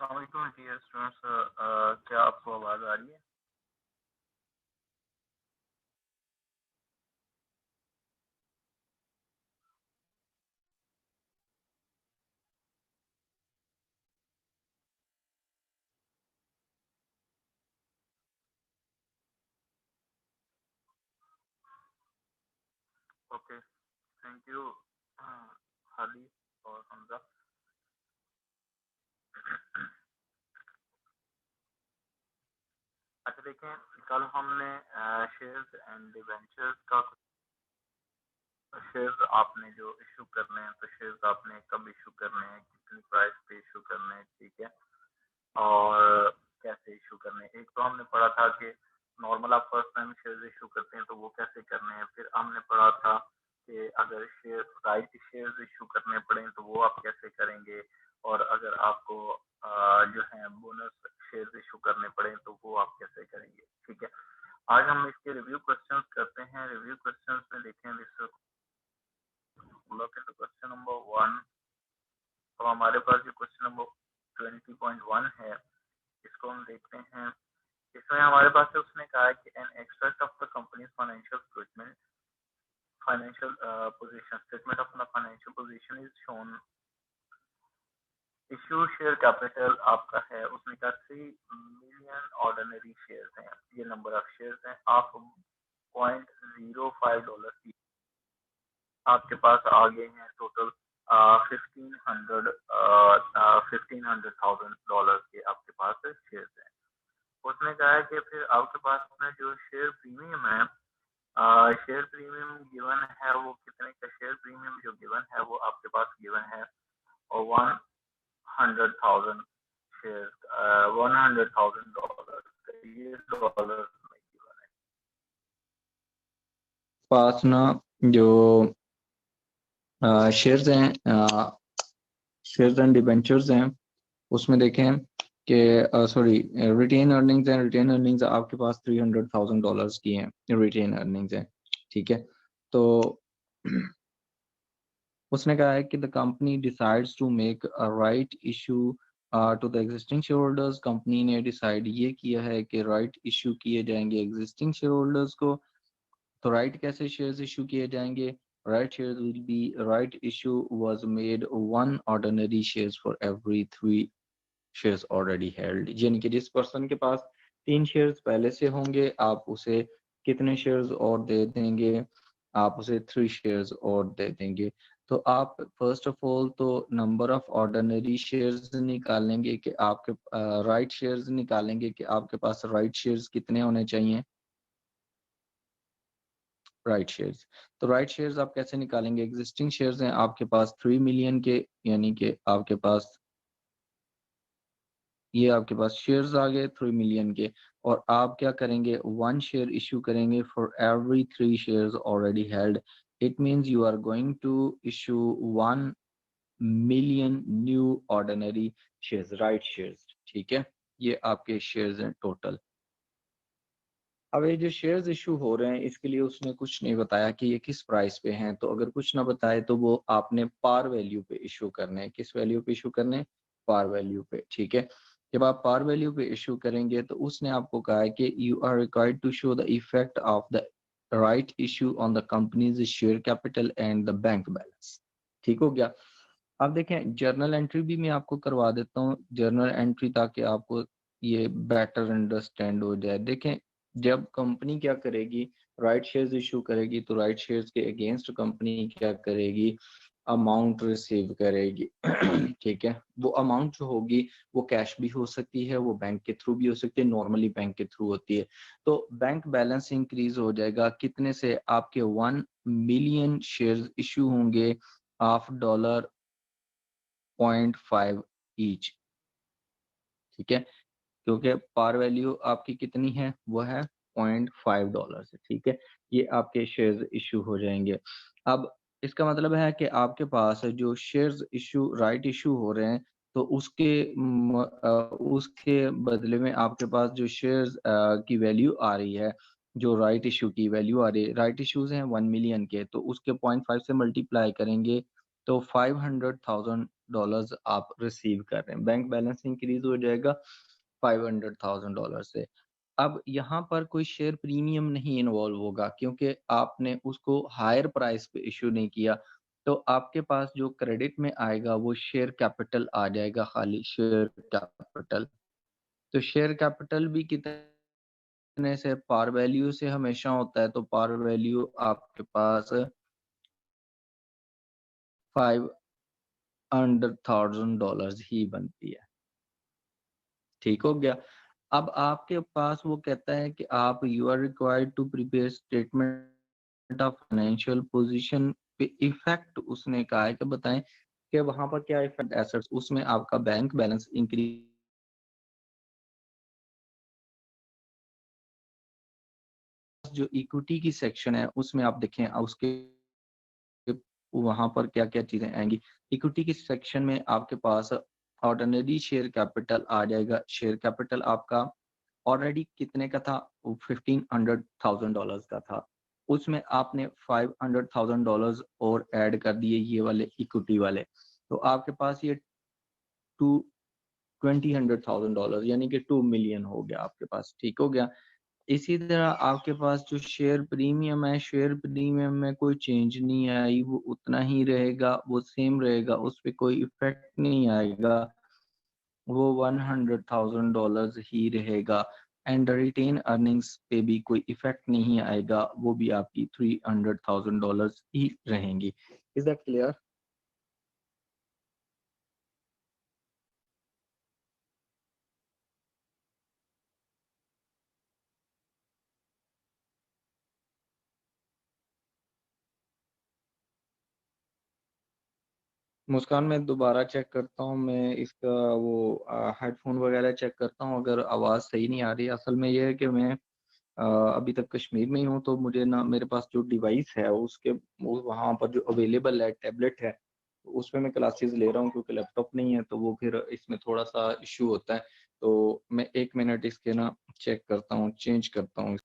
अस्सलाम वालेकुम dear students, क्या आपको आवाज़ आ रही है? ओके, थैंक यू हादी और हमजा। अच्छा देखें, कल हमने शेयर्स एंड डिबेंचर्स का शेयर्स आपने जो इशू करने हैं, तो शेयर्स आपने कब इशू करने हैं, कितनी प्राइस पे इशू करने हैं, ठीक है, और कैसे इशू करने हैं। एक तो हमने पढ़ा था कि नॉर्मल आप फर्स्ट टाइम शेयर्स इशू करते हैं तो वो कैसे करने हैं। फिर हमने पढ़ा था कि अगर शेयर राइट शेयर्स इशू करने पड़े तो वो आप कैसे करेंगे, और अगर आपको जो है बोनस शेयर्स इशू करने पड़े तो वो आप कैसे करेंगे, ठीक है। आज हम इसके रिव्यू क्वेश्चंस करते हैं। रिव्यू क्वेश्चंस में देखें this look at question number 1। तो हमारे पास जो क्वेश्चन नंबर 20.1 है, इसको हम देखते हैं। इसमें हमारे पास से उसने कहा है कि an extract of the companies financial statement financial position statement of the financial position is shown. Issue share capital आपका है, उसने कहा 3 मिलियन ऑर्डिनरी शेयर्स हैं, ये नंबर ऑफ शेयर्स हैं। आप $0.05 की आपके पास आ गए हैं टोटल 1500 के आपके पास शेयर्स हैं। उसने कहा है कि फिर आपके पास में जो शेयर प्रीमियम है, शेयर प्रीमियम गिवन है, वो कितने का शेयर प्रीमियम जो गिवन है वो आपके पास गिवन है, और 100,000 शेयर $100,000 ये डॉलर में गिवन है। पास ना जो शेयर्स हैं, शेयर्स एंड डिबेंचर्स हैं, उसमें देखें कि सॉरी रिटेन अर्निंग्स हैं। रिटेन अर्निंग्स आपके पास $300,000 की हैं, रिटेन अर्निंग्स हैं, ठीक है। तो उसने कहा है कि the company decides to make a right issue to the existing share holders. Company ने डिसाइड ये किया है कि राइट इशू किए जाएंगे एग्जिस्टिंग शेयर होल्डर्स को। तो राइट कैसे शेयर्स इशू किए जाएंगे? Right shares will be right issue was made 1 ordinary shares for every 3 shares already held. यानी कि जिस पर्सन के पास 3 शेयर्स पहले से होंगे, आप उसे कितने शेयर्स और दे देंगे? आप उसे 3 शेयर्स और दे देंगे। तो आप फर्स्ट ऑफ ऑल तो नंबर ऑफ ऑर्डिनरी शेयर्स निकालेंगे कि आपके राइट शेयर्स निकालेंगे कि आपके पास राइट शेयर्स कितने होने चाहिए। राइट शेयर्स, तो राइट शेयर्स आप कैसे निकालेंगे? एग्जिस्टिंग शेयर्स हैं आपके पास 3 मिलियन के, यानी कि आपके पास ये आपके पास शेयर्स आ गए 3 मिलियन के, और आप क्या करेंगे? 1 शेयर इशू करेंगे for every 3 shares already held. It means you are going to issue 1 million new ordinary shares, right shares, ठीक है। ये आपके शेयर्स हैं टोटल। अब ये जो शेयर्स इशू हो रहे हैं, इसके लिए उसने कुछ नहीं बताया कि ये किस प्राइस पे हैं। तो अगर कुछ ना बताए तो वो आपने पार वैल्यू पे इशू करने हैं। किस वैल्यू पे इशू करने? पार वैल्यू पे, ठीक है। जब आप पार वैल्यू पे इशू करेंगे तो उसने आपको कहा है कि you are required to show the effect of the right issue on the company's share capital and the bank balance. ठीक हो गया। अब देखें, जर्नल एंट्री भी मैं आपको करवा देता हूँ, जर्नल एंट्री, ताकि आपको ये बेटर अंडरस्टैंड हो जाए। देखें, जब कंपनी क्या करेगी, राइट शेयर्स इशू करेगी, तो राइट शेयर्स के अगेंस्ट कंपनी क्या करेगी? अमाउंट रिसीव करेगी। ठीक है, वो अमाउंट जो होगी वो कैश भी हो सकती है, वो बैंक के थ्रू भी हो सकती है, नॉर्मली बैंक के थ्रू होती है। तो बैंक बैलेंस इंक्रीज हो जाएगा कितने से? आपके 1 मिलियन शेयर्स इशू होंगे ऑफ $0.5 ईच, ठीक है, क्योंकि पार वैल्यू आपकी कितनी है? वो है $0.5 है, ठीक है। ये आपके शेयर्स इशू हो जाएंगे। अब इसका मतलब है कि आपके पास जो शेयर्स इशू राइट इशू हो रहे हैं, तो उसके बदले में आपके पास जो शेयर्स की वैल्यू आ रही है, जो राइट इशू की वैल्यू आ रही है, राइट इशूज हैं 1 मिलियन के, तो उसके 0.5 से मल्टीप्लाई करेंगे तो $500,000 आप रिसीव कर रहे हैं। बैंक बैलेंस इंक्रीज़ हो जाएगा $500,000 से। अब यहाँ पर कोई शेयर प्रीमियम नहीं इन्वॉल्व होगा क्योंकि आपने उसको हायर प्राइस पे इश्यू नहीं किया। तो आपके पास जो क्रेडिट में आएगा वो शेयर कैपिटल आ जाएगा, खाली शेयर कैपिटल। तो शेयर कैपिटल भी कितने से पार वैल्यू से हमेशा होता है, तो पार वैल्यू आपके पास $500,000 ही बनती है। ठीक हो गया? अब आपके पास वो कहता है कि आप you are required to prepare statement of financial position पे इफेक्ट उसने कहा है कि बताएं कि वहां पर क्या इफेक्ट एसेट्स, उसमें आपका बैंक बैलेंस इंक्रीज, जो इक्विटी की सेक्शन है उसमें आप देखें उसके वहां पर क्या क्या चीजें आएंगी। इक्विटी की सेक्शन में आपके पास ऑर्डिनरी शेयर कैपिटल आ जाएगा। शेयर कैपिटल आपका ऑलरेडी कितने का था? $1,500,000 का था। उसमें आपने $500,000 और ऐड कर दिए ये वाले इक्विटी वाले, तो आपके पास ये टू $2,000 यानी कि 2 मिलियन हो गया आपके पास। ठीक हो गया? इसी तरह आपके पास जो शेयर प्रीमियम है, शेयर प्रीमियम में कोई चेंज नहीं आई, वो उतना ही रहेगा, वो सेम रहेगा, उस पे कोई इफेक्ट नहीं आएगा, वो $100,000 ही रहेगा। एंड रिटेन अर्निंग्स पे भी कोई इफेक्ट नहीं आएगा, वो भी आपकी $300,000 ही रहेंगी। Is that clear? मुस्कान, मैं दोबारा चेक करता हूँ, मैं इसका वो हेडफोन वगैरह चेक करता हूँ, अगर आवाज़ सही नहीं आ रही। असल में ये है कि मैं अभी तक कश्मीर में ही हूँ, तो मुझे ना मेरे पास जो डिवाइस है उसके वो वहाँ पर जो अवेलेबल है टैबलेट है, तो उसमें मैं क्लासेस ले रहा हूँ क्योंकि लैपटॉप नहीं है, तो वो फिर इसमें थोड़ा सा इश्यू होता है। तो मैं 1 मिनट इसके ना चेक करता हूँ, चेंज करता हूँ।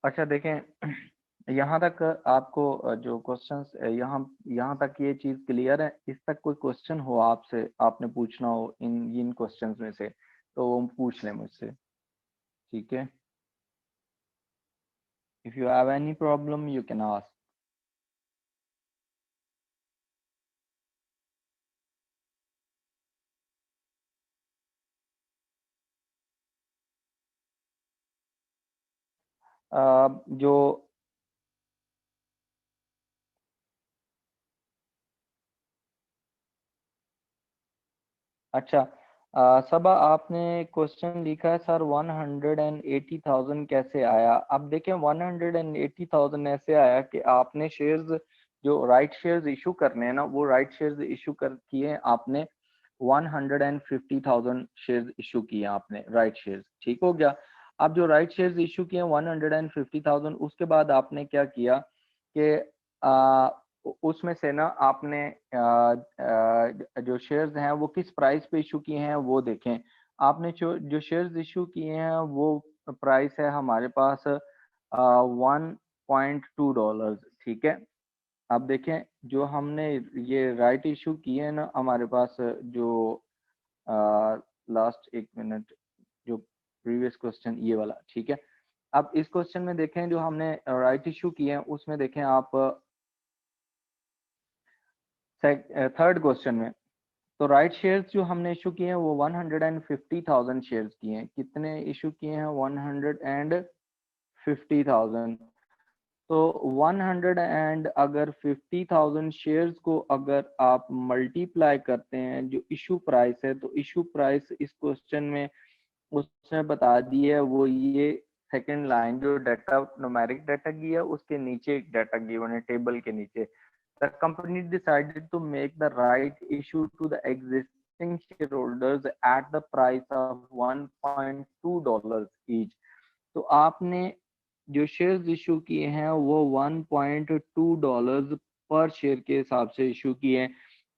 अच्छा देखें, यहाँ तक आपको जो क्वेश्चंस यहाँ यहाँ तक ये चीज क्लियर है? इस तक कोई क्वेश्चन हो आपसे, आपने पूछना हो इन इन क्वेश्चंस में से, तो वो पूछ लें मुझसे, ठीक है? If you have any problem you can ask. जो अच्छा, सबा आपने क्वेश्चन लिखा है सर 180,000 कैसे आया? अब देखें 180,000 ऐसे आया कि आपने शेयर्स, जो राइट शेयर्स इशू करने हैं ना, वो राइट शेयर्स इशू कर किए आपने, 150,000 शेयर्स इशू किए आपने राइट शेयर्स, ठीक हो गया? अब जो राइट शेयर्स इशू किए 150,000, उसके बाद आपने क्या किया कि उसमें से ना आपने जो शेयर्स हैं वो किस प्राइस पे इशू किए हैं वो देखें। आपने जो शेयर्स इशू किए हैं वो प्राइस है हमारे पास 1.2 डॉलर, ठीक है? अब देखें जो हमने ये राइट इशू किए हैं ना, हमारे पास जो लास्ट एक मिनट, जो प्रीवियस क्वेश्चन ये वाला, ठीक है? अब इस क्वेश्चन में देखें जो हमने राइट इशू किए हैं उसमें देखें आप थर्ड क्वेश्चन में, तो राइट शेयर्स जो हमने इशू किए हैं वो 150,000 शेयर्स किए हैं। कितने इशू किए हैं? 150,000। तो 100 एंड अगर 50,000 शेयर्स को अगर आप मल्टीप्लाई करते हैं जो इशू प्राइस है, तो इशू प्राइस इस क्वेश्चन में उसने बता दी है वो ये सेकंड लाइन जो डाटा न्यूमेरिक डाटा की है उसके नीचे एक डाटा गिवन है टेबल के नीचे। The company decided to make the right issue to the existing shareholders at the price of 1.2 dollar each. तो आपने जो शेयर्स इशू किए हैं वो 1.2 डॉलर्स पर शेयर के हिसाब से इशू किए हैं।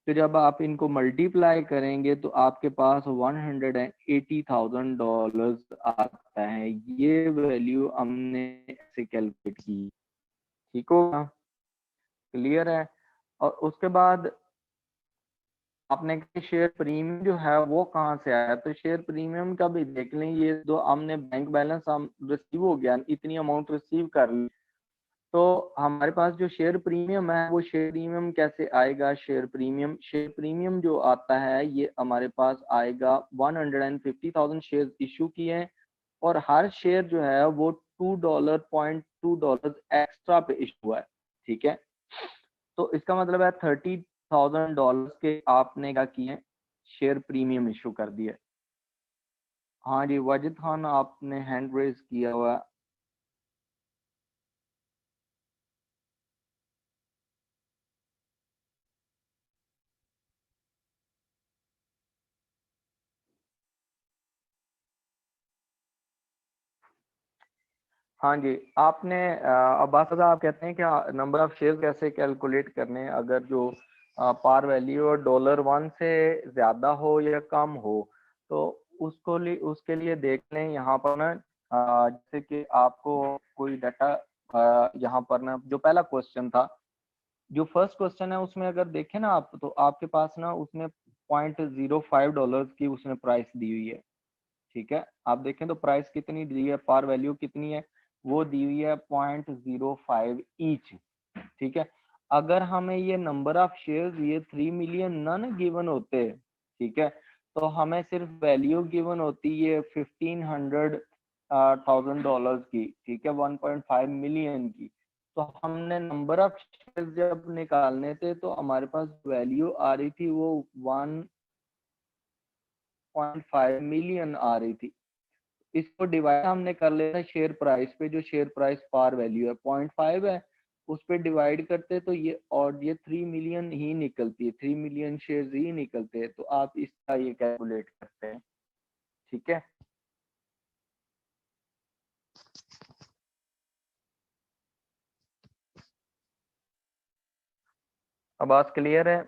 तो जब आप इनको मल्टीप्लाई करेंगे तो आपके पास 180,000 डॉलर्स आता है। ये वैल्यू हमने ऐसे कैलकुलेट की, ठीक होगा? क्लियर है? और उसके बाद आपने शेयर प्रीमियम जो है वो कहाँ से आया? तो शेयर प्रीमियम का भी देख लें, ये जो हमने बैंक बैलेंस हम रिसीव हो गया, इतनी अमाउंट रिसीव कर ली, तो हमारे पास जो शेयर प्रीमियम है वो शेयर प्रीमियम कैसे आएगा? शेयर प्रीमियम जो आता है ये हमारे पास आएगा 150,000 शेयर इशू किए हैं और हर शेयर जो है वो 2.2 डॉलर एक्स्ट्रा पे इशू हुआ है, ठीक है? तो इसका मतलब है 30,000 डॉलर के आपने क्या किए? शेयर प्रीमियम इशू कर दिए। हाँ जी वाजिद खान, आपने हैंड रेज किया हुआ है। हाँ जी, आपने अब्बास साहब आप कहते हैं कि नंबर ऑफ शेयर कैसे कैलकुलेट करने हैं अगर जो पार वैल्यू $1 से ज्यादा हो या कम हो, तो उसके लिए देख लें यहाँ पर ना, जैसे कि आपको कोई डाटा यहाँ पर ना, जो पहला क्वेश्चन था, जो फर्स्ट क्वेश्चन है उसमें अगर देखें ना आप, तो आपके पास ना उसने $0.05 की उसने प्राइस दी हुई है, ठीक है? आप देखें तो प्राइस कितनी दी है, पार वैल्यू कितनी है, वो दी हुई है 0.05 ईच, ठीक है? अगर हमें ये नंबर ऑफ शेयर्स ये 3 मिलियन नन गिवन होते, ठीक है, तो हमें सिर्फ वैल्यू गिवन होती है 1,500,000 डॉलर्स की, ठीक है, 1.5 मिलियन की। तो हमने नंबर ऑफ शेयर्स जब निकालने थे तो हमारे पास वैल्यू आ रही थी वो 1.5 मिलियन आ रही थी। इसको डिवाइड हमने कर लेना शेयर प्राइस पे, जो शेयर प्राइस पार वैल्यू है 0.5 है, उस पे डिवाइड करते तो ये, और ये 3 मिलियन ही निकलती है, 3 मिलियन शेयर ही निकलते हैं। तो आप इसका ये कैलकुलेट करते हैं, ठीक है? अब बात क्लियर है?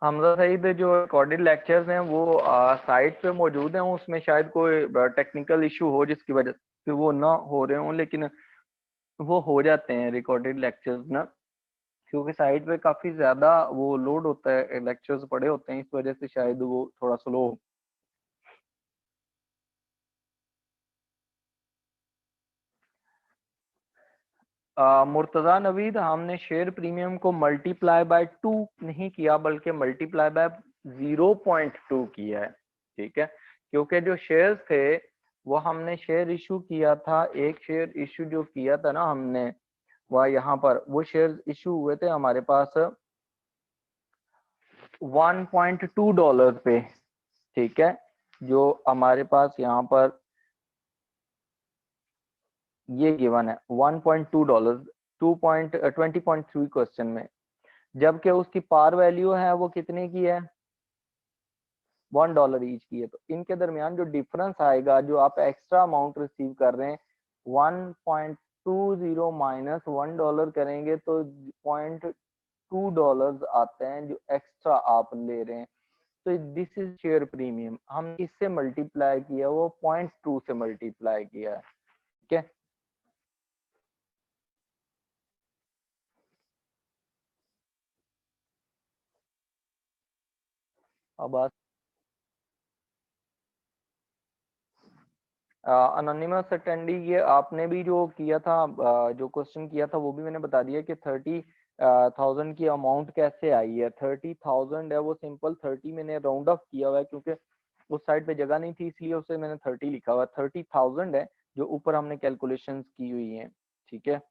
हमजा सईद, जो रिकॉर्डेड लेक्चर्स हैं वो साइट पे मौजूद हैं, उसमें शायद कोई टेक्निकल इशू हो जिसकी वजह से वो ना हो रहे हों, लेकिन वो हो जाते हैं रिकॉर्डेड लेक्चर्स ना, क्योंकि साइट पे काफी ज्यादा वो लोड होता है, लेक्चर्स पड़े होते हैं, इस वजह से शायद वो थोड़ा स्लो। मुर्तजा नवीद, हमने शेयर प्रीमियम को मल्टीप्लाई बाय 2 नहीं किया, बल्कि मल्टीप्लाई बाय 0.2 किया है। ठीक है, क्योंकि जो शेयर्स थे वो हमने शेयर इशू किया था, एक शेयर इशू जो किया था ना हमने, वह यहाँ पर वो शेयर इशू हुए थे हमारे पास 1.2 डॉलर पे। ठीक है, जो हमारे पास यहाँ पर ये गिवन है 1.2 डॉलर, 20.3 क्वेश्चन में, जबकि उसकी पार वैल्यू है वो कितने की है, $1 ईच की है। तो इनके दरमियान जो डिफरेंस आएगा, जो आप एक्स्ट्रा अमाउंट रिसीव कर रहे हैं, 1.20 माइनस $1 करेंगे तो $0.2 आते हैं जो एक्स्ट्रा आप ले रहे हैं। तो दिस इज शेयर प्रीमियम, हम इससे मल्टीप्लाई किया, वो 0.2 से मल्टीप्लाई किया है। ठीक है, अब अनोनिमस अटेंडी, ये आपने भी जो किया था, जो क्वेश्चन किया था वो भी मैंने बता दिया कि 30,000 की अमाउंट कैसे आई है। 30,000 है, वो सिंपल 30 मैंने राउंड ऑफ किया हुआ है, क्योंकि उस साइड पे जगह नहीं थी, इसलिए उसे मैंने 30 लिखा हुआ है। 30,000 है जो ऊपर हमने कैलकुलेशंस की हुई है। ठीक है,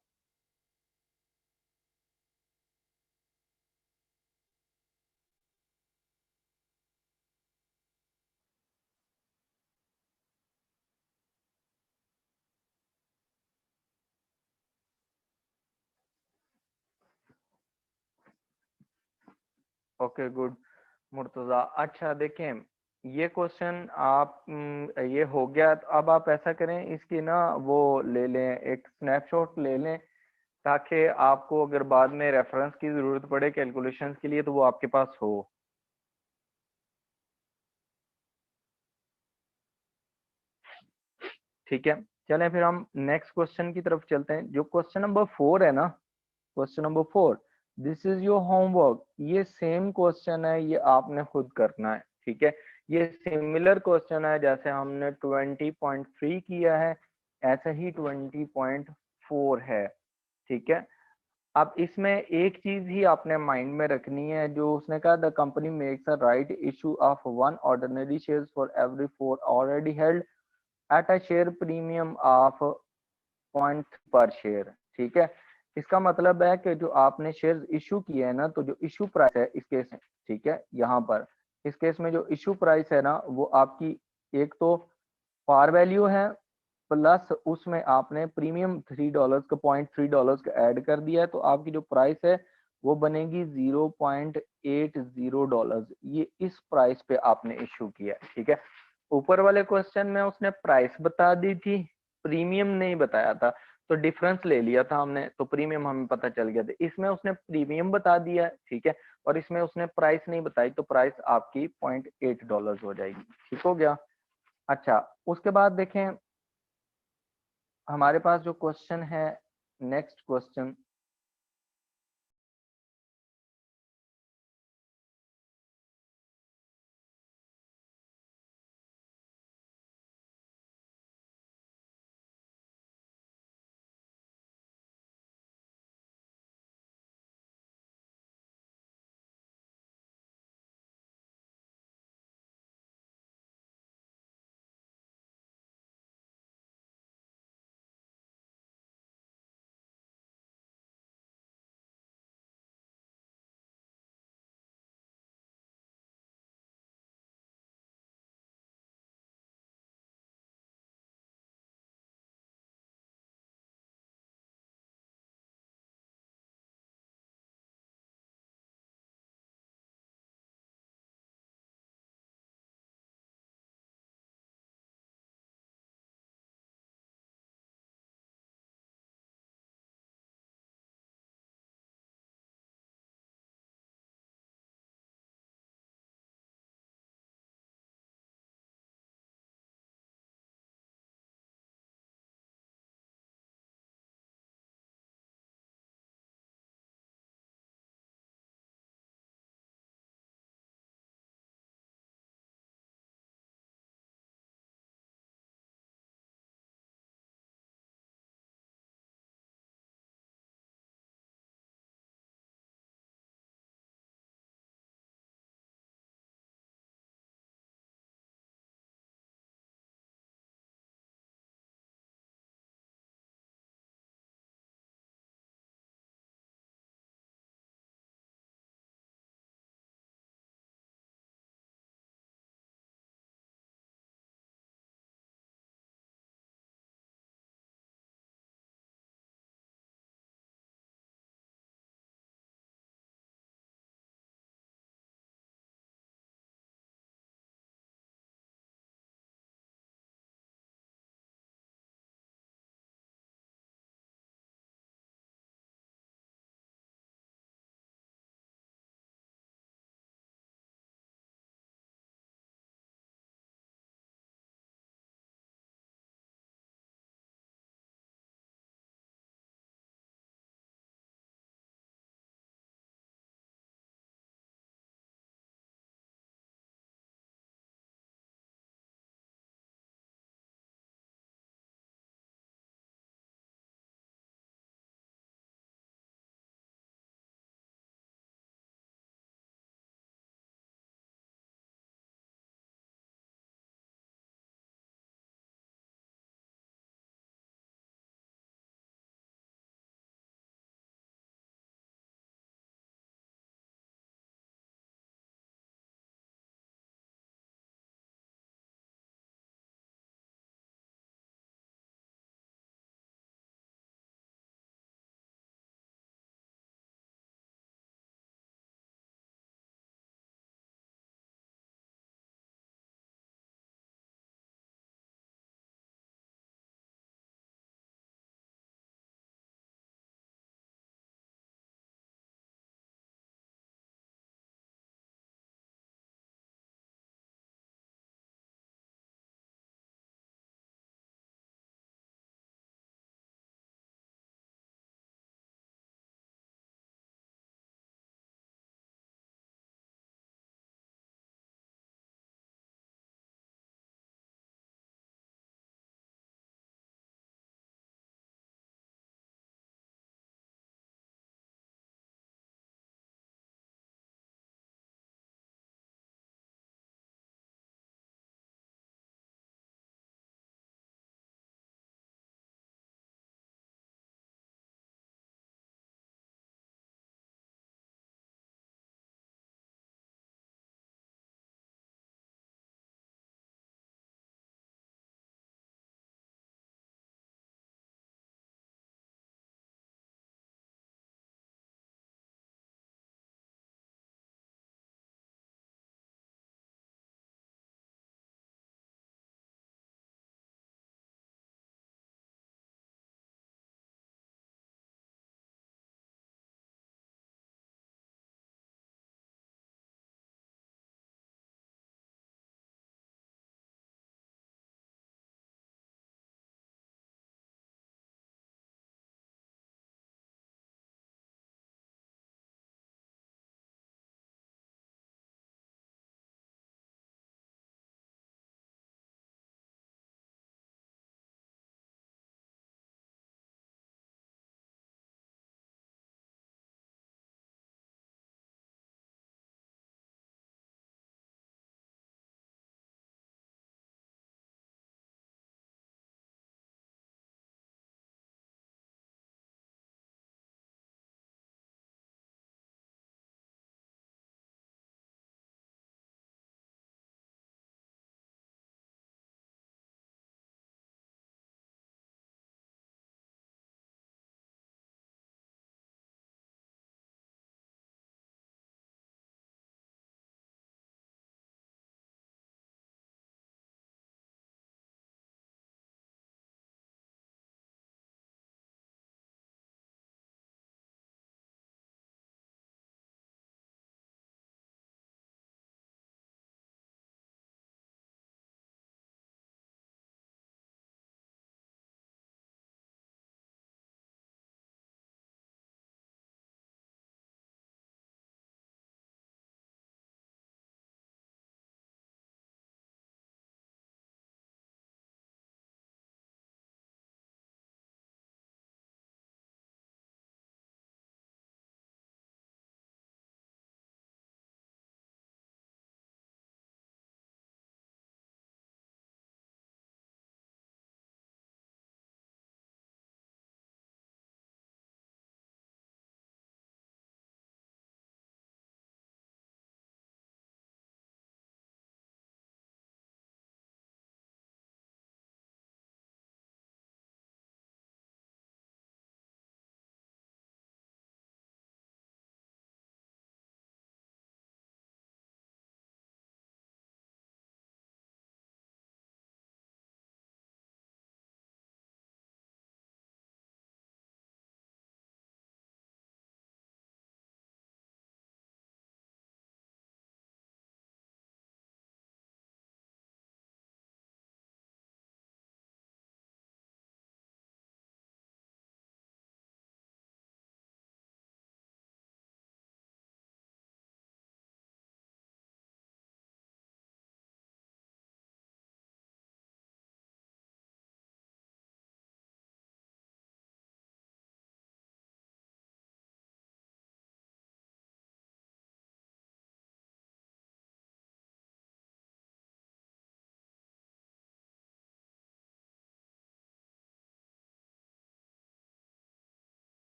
ओके गुड मुर्तजा। अच्छा देखें, ये क्वेश्चन आप ये हो गया, तो अब आप ऐसा करें, इसकी ना वो ले लें, एक स्नैपशॉट ले लें, ताकि आपको अगर बाद में रेफरेंस की जरूरत पड़े कैलकुलेशंस के लिए तो वो आपके पास हो। ठीक है, चलें फिर हम नेक्स्ट क्वेश्चन की तरफ चलते हैं, जो क्वेश्चन नंबर 4 है ना। Question number 4, this is your homework. ये सेम क्वेश्चन है, ये आपने खुद करना है। ठीक है, ये सिमिलर क्वेश्चन है, जैसे हमने 20.3 किया है, ऐसे ही 20.4 है। ठीक है, अब इसमें एक चीज ही आपने माइंड में रखनी है, जो उसने कहा, the company makes a right issue of 1 ordinary share for every 4 already held at a share premium of 0.3 पर शेयर। ठीक है, इसका मतलब है कि जो आपने शेयर इशू किए हैं ना, तो जो इशू प्राइस है इस केस में, ठीक है, यहाँ पर इस केस में जो इशू प्राइस है ना, वो आपकी एक तो पार वैल्यू है, प्लस उसमें आपने प्रीमियम $3 का $0.3 का ऐड कर दिया है, तो आपकी जो प्राइस है वो बनेगी $0.80। ये इस प्राइस पे आपने इशू किया है। ठीक है, ऊपर वाले क्वेश्चन में उसने प्राइस बता दी थी, प्रीमियम नहीं बताया था, तो डिफरेंस ले लिया था हमने, तो प्रीमियम हमें पता चल गया था। इसमें उसने प्रीमियम बता दिया है, ठीक है, और इसमें उसने प्राइस नहीं बताई, तो प्राइस आपकी $0.8 हो जाएगी। ठीक हो गया। अच्छा, उसके बाद देखें, हमारे पास जो क्वेश्चन है, नेक्स्ट क्वेश्चन,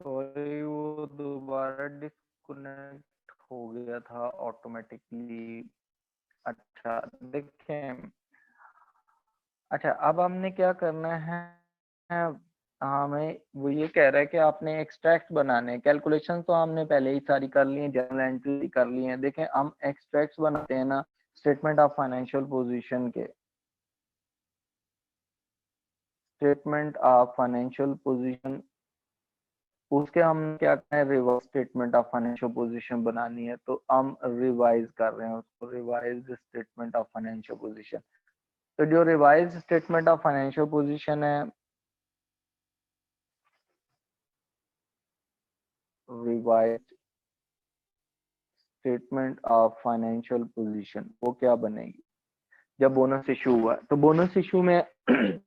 सॉरी वो दोबारा डिस्कनेक्ट हो गया था ऑटोमेटिकली। अच्छा देखें, अच्छा अब हमने क्या करना है, हमें वो ये कह रहा है कि आपने एक्सट्रैक्ट बनाने हैं। कैलकुलेशन तो हमने पहले ही सारी कर ली है, जर्नल एंट्री कर ली है। देखें हम एक्सट्रैक्ट्स बनाते हैं ना स्टेटमेंट ऑफ फाइनेंशियल पोजीशन के, स्टेटमेंट ऑफ फाइनेंशियल पोजीशन, उसके हम क्या करें, revise statement of financial position बनानी है, तो हम रिवाइज कर रहे हैं उसको, revise statement of financial position. तो जो revise statement of financial position है, revise statement of financial position वो क्या बनेगी, जब बोनस इशू हुआ। तो बोनस इशू में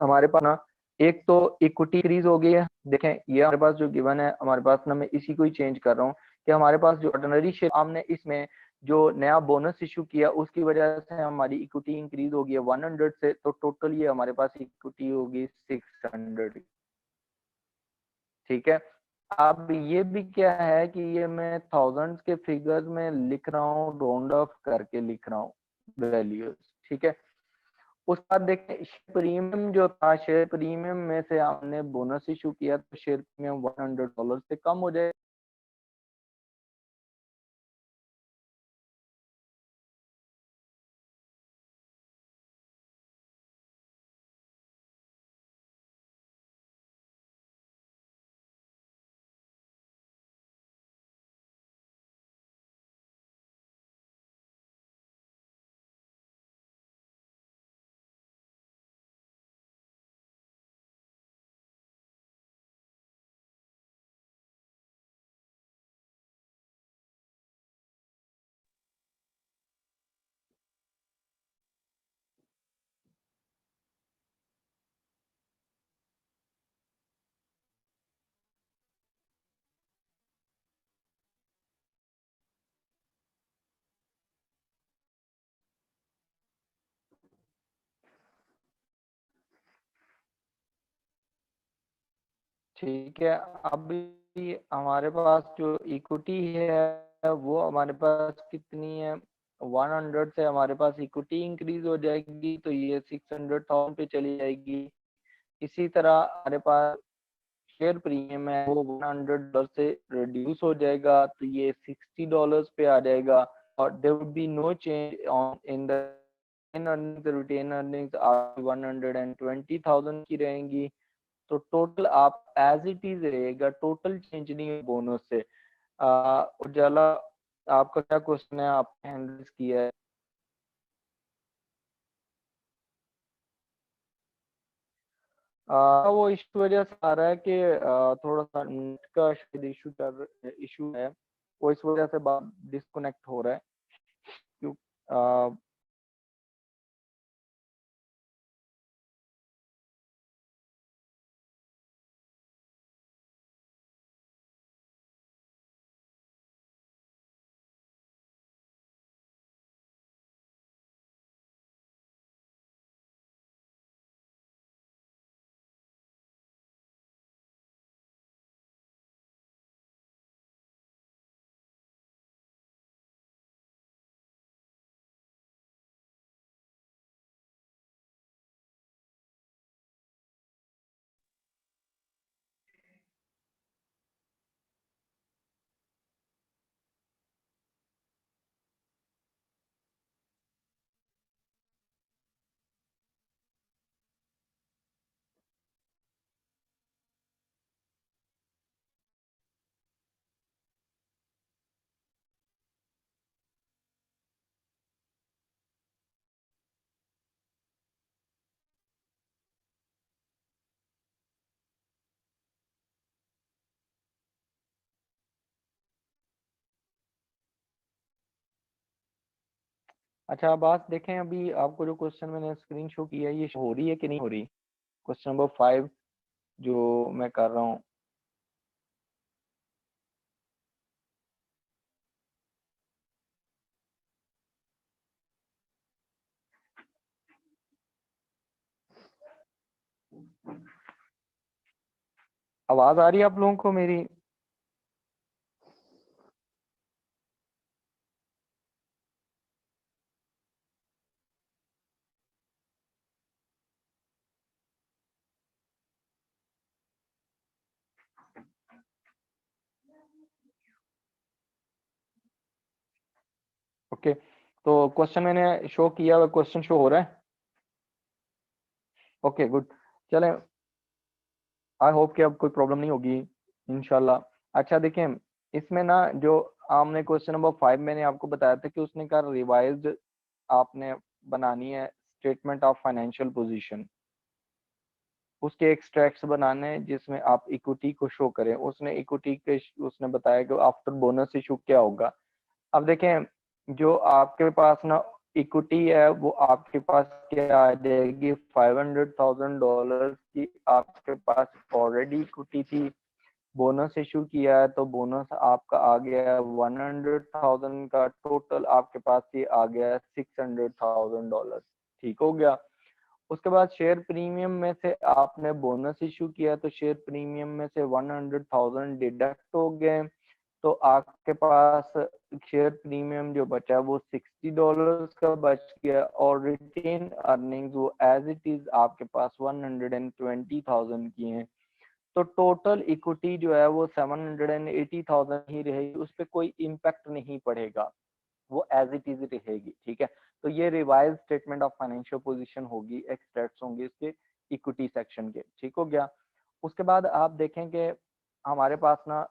हमारे पास ना एक तो इक्विटी इंक्रीज हो गई है। देखें ये हमारे पास जो गिवन है हमारे पास ना, मैं इसी को ही चेंज कर रहा हूँ कि हमारे पास जो ऑर्डिनरी शेयर हमने इसमें जो नया बोनस इशू किया उसकी वजह से हमारी इक्विटी इंक्रीज हो गई है 100 से, तो टोटल ये हमारे पास इक्विटी होगी 600। ठीक है, अब ये भी क्या है कि ये मैं थाउजेंड्स के फिगर्स में लिख रहा हूँ, राउंड ऑफ करके लिख रहा हूँ वैल्यूज। ठीक है, उसके बाद देखें प्रीमियम जो था, शेयर प्रीमियम में से हमने बोनस इशू किया तो शेयर प्रीमियम $100 से कम हो जाए। ठीक है, अभी हमारे पास जो इक्विटी है वो हमारे पास कितनी है, 100 से हमारे पास इक्विटी इंक्रीज हो जाएगी तो ये 600,000 पे चली जाएगी। इसी तरह हमारे पास शेयर प्रीमियम है वो $100 से रिड्यूस हो जाएगा तो ये $60 पे आ जाएगा। और there would be no change on in the earnings, retained earnings आप 120,000 की रहेंगी। तो टोटल आप एज इट इज रहेगा, टोटल चेंज नहीं है बोनस से। उजाला आपका क्या क्वेश्चन है, आपने हैंडल किया है। वो इस वजह से आ रहा है कि थोड़ा सा नेट का शायद इशू है, वो इस वजह से बात डिस्कनेक्ट हो रहा है। क्यों अच्छा बात देखें, अभी आपको जो क्वेश्चन मैंने स्क्रीन शो किया है ये हो रही है कि नहीं हो रही, क्वेश्चन नंबर 5 जो मैं कर रहा हूँ। आवाज आ रही है आप लोगों को मेरी? ओके, तो क्वेश्चन मैंने शो किया हुआ, क्वेश्चन शो हो रहा है? ओके गुड, चलें, आई होप कि अब कोई प्रॉब्लम नहीं होगी इंशाल्लाह। अच्छा देखें, इसमें ना जो हमने क्वेश्चन नंबर 5 मैंने आपको बताया था कि उसने कहा रिवाइज्ड आपने बनानी है स्टेटमेंट ऑफ फाइनेंशियल पोजीशन, उसके एक्सट्रैक्ट्स बनाने हैं जिसमें आप इक्विटी को शो करें। उसने इक्विटी के उसने बताया कि आफ्टर बोनस इशू क्या होगा। अब देखें, जो आपके पास ना इक्विटी है वो आपके पास क्या आ जाएगी, $500,000 की आपके पास ऑलरेडी इक्विटी थी। बोनस इशू किया है तो बोनस आपका आ गया 100,000 का, टोटल आपके पास ये आ गया $600,000। ठीक हो गया। उसके बाद शेयर प्रीमियम में से आपने बोनस इशू किया तो शेयर प्रीमियम में से 100,000 डिडक्ट हो गए, तो आपके पास शेयर प्रीमियम जो बचा वो $60 का बच गया, और रिटेन अर्निंग्स वो एज इट इज आपके पास 120,000 की हैं। तो टोटल इक्विटी जो है वो 780,000 ही रहेगी, उस पर कोई इम्पैक्ट नहीं पड़ेगा, वो एज इट इज रहेगी। ठीक है, तो ये revise statement of financial position होगी, एक्सट्रैक्ट्स होंगे इसके इक्विटी सेक्शन के। ठीक हो गया। उसके बाद आप देखें कि हमारे पास ना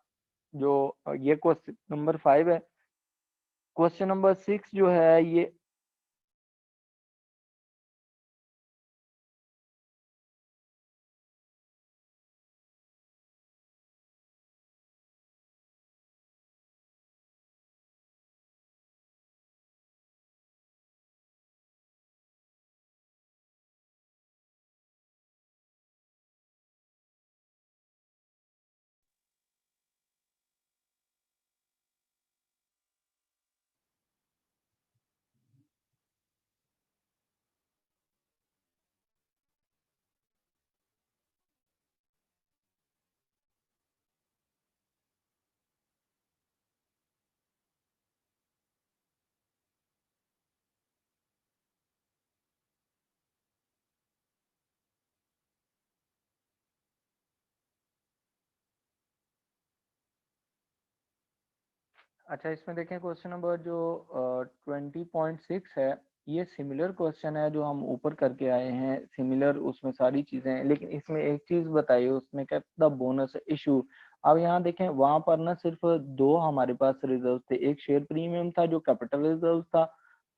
जो ये क्वेश्चन नंबर 5 है, क्वेश्चन नंबर 6 जो है ये अच्छा, इसमें देखें क्वेश्चन नंबर जो 20.6 है, ये सिमिलर क्वेश्चन है जो हम ऊपर करके आए हैं, सिमिलर उसमें सारी चीजें हैं, लेकिन इसमें एक चीज बताइए, उसमें क्या द बोनस इशू। अब यहाँ देखें, वहां पर ना सिर्फ दो हमारे पास रिजर्व थे, एक शेयर प्रीमियम था जो कैपिटल रिजर्व था,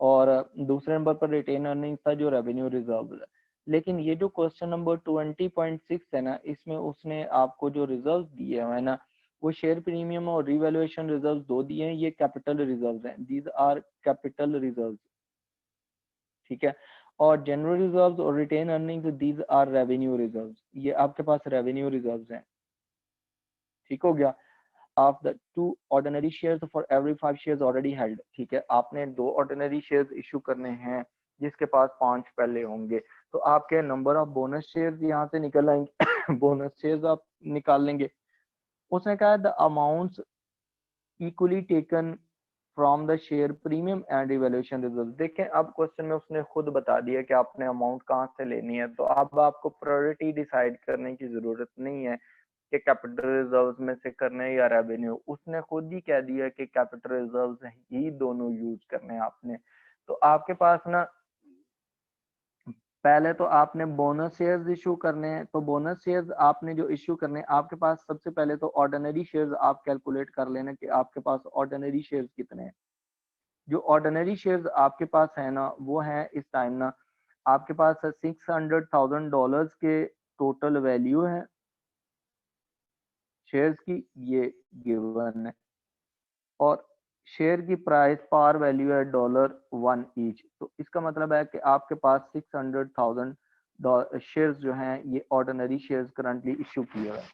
और दूसरे नंबर पर रिटेन अर्निंग था जो रेवेन्यू रिजर्व है। लेकिन ये जो क्वेश्चन नंबर 20.6 है ना, इसमें उसने आपको जो रिजर्व दिए है ना, वो शेयर प्रीमियम और रिवैल्यूएशन रिजर्व दो दिए हैं, ये कैपिटल रिजर्व हैं, दीज आर कैपिटल रिजर्व। ठीक है, और जनरल रिजर्व और retained earnings these are revenue reserve, ये आपके पास रेवेन्यू रिजर्व हैं। ठीक हो गया। Of the two ordinary shares for every 5 shares already held. ठीक है, आपने 2 ऑर्डिनरी शेयर्स इशू करने हैं जिसके पास 5 पहले होंगे, तो आपके नंबर ऑफ बोनस शेयर्स यहाँ से निकल आएंगे बोनस शेयर्स आप निकाल लेंगे। उसने कहा the amounts equally taken from the share premium and evaluation reserve. देखें, अब क्वेश्चन में उसने खुद बता दिया कि आपने अमाउंट कहाँ से लेनी है, तो अब आपको प्रायोरिटी डिसाइड करने की जरूरत नहीं है कि कैपिटल रिजर्व में से करने हैं या रेवेन्यू। उसने खुद ही कह दिया कि कैपिटल रिजर्व ही दोनों यूज करने हैं आपने। तो आपके पास ना पहले तो आपने बोनस शेयर्स इशू करने हैं, तो बोनस शेयर्स आपने जो इशू करने हैं, आपके पास सबसे पहले तो ऑर्डिनरी शेयर्स आप कैलकुलेट कर लेना कि आपके पास ऑर्डिनरी शेयर्स कितने हैं। जो ऑर्डिनरी शेयर्स आपके पास है ना, वो है इस टाइम ना आपके पास $600,000 के टोटल वैल्यू है शेयर्स की, ये गिवन है, और शेयर की प्राइस पार वैल्यू है $1 ईच। तो इसका मतलब है कि आपके पास 600,000 शेयर्स जो हैं ये ऑर्डिनरी शेयर्स करंटली इशू किए हुए हैं।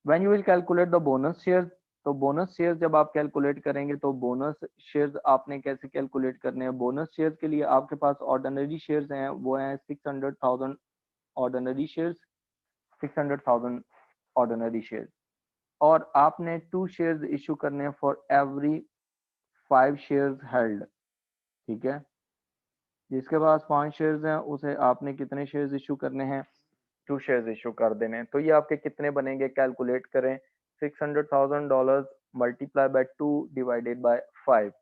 When you will calculate the bonus shares, तो बोनस शेयर्स जब आप कैलकुलेट करेंगे तो बोनस शेयर्स आपने कैसे कैलकुलेट करने हैं। बोनस शेयर्स के लिए आपके पास ऑर्डिनरी शेयर्स हैं, वो हैं 600,000 ऑर्डिनरी शेयर्स, 600,000 ऑर्डिनरी शेयर्स, और आपने 2 शेयर्स इशू करने हैं फॉर एवरी 5 शेयर्स हेल्ड। ठीक है, जिसके पास 5 शेयर्स हैं उसे आपने कितने शेयर्स इशू करने हैं, 2 शेयर्स इशू कर देने हैं। तो ये आपके कितने बनेंगे, कैलकुलेट करें, $600,000 multiply by 2 divided by 5।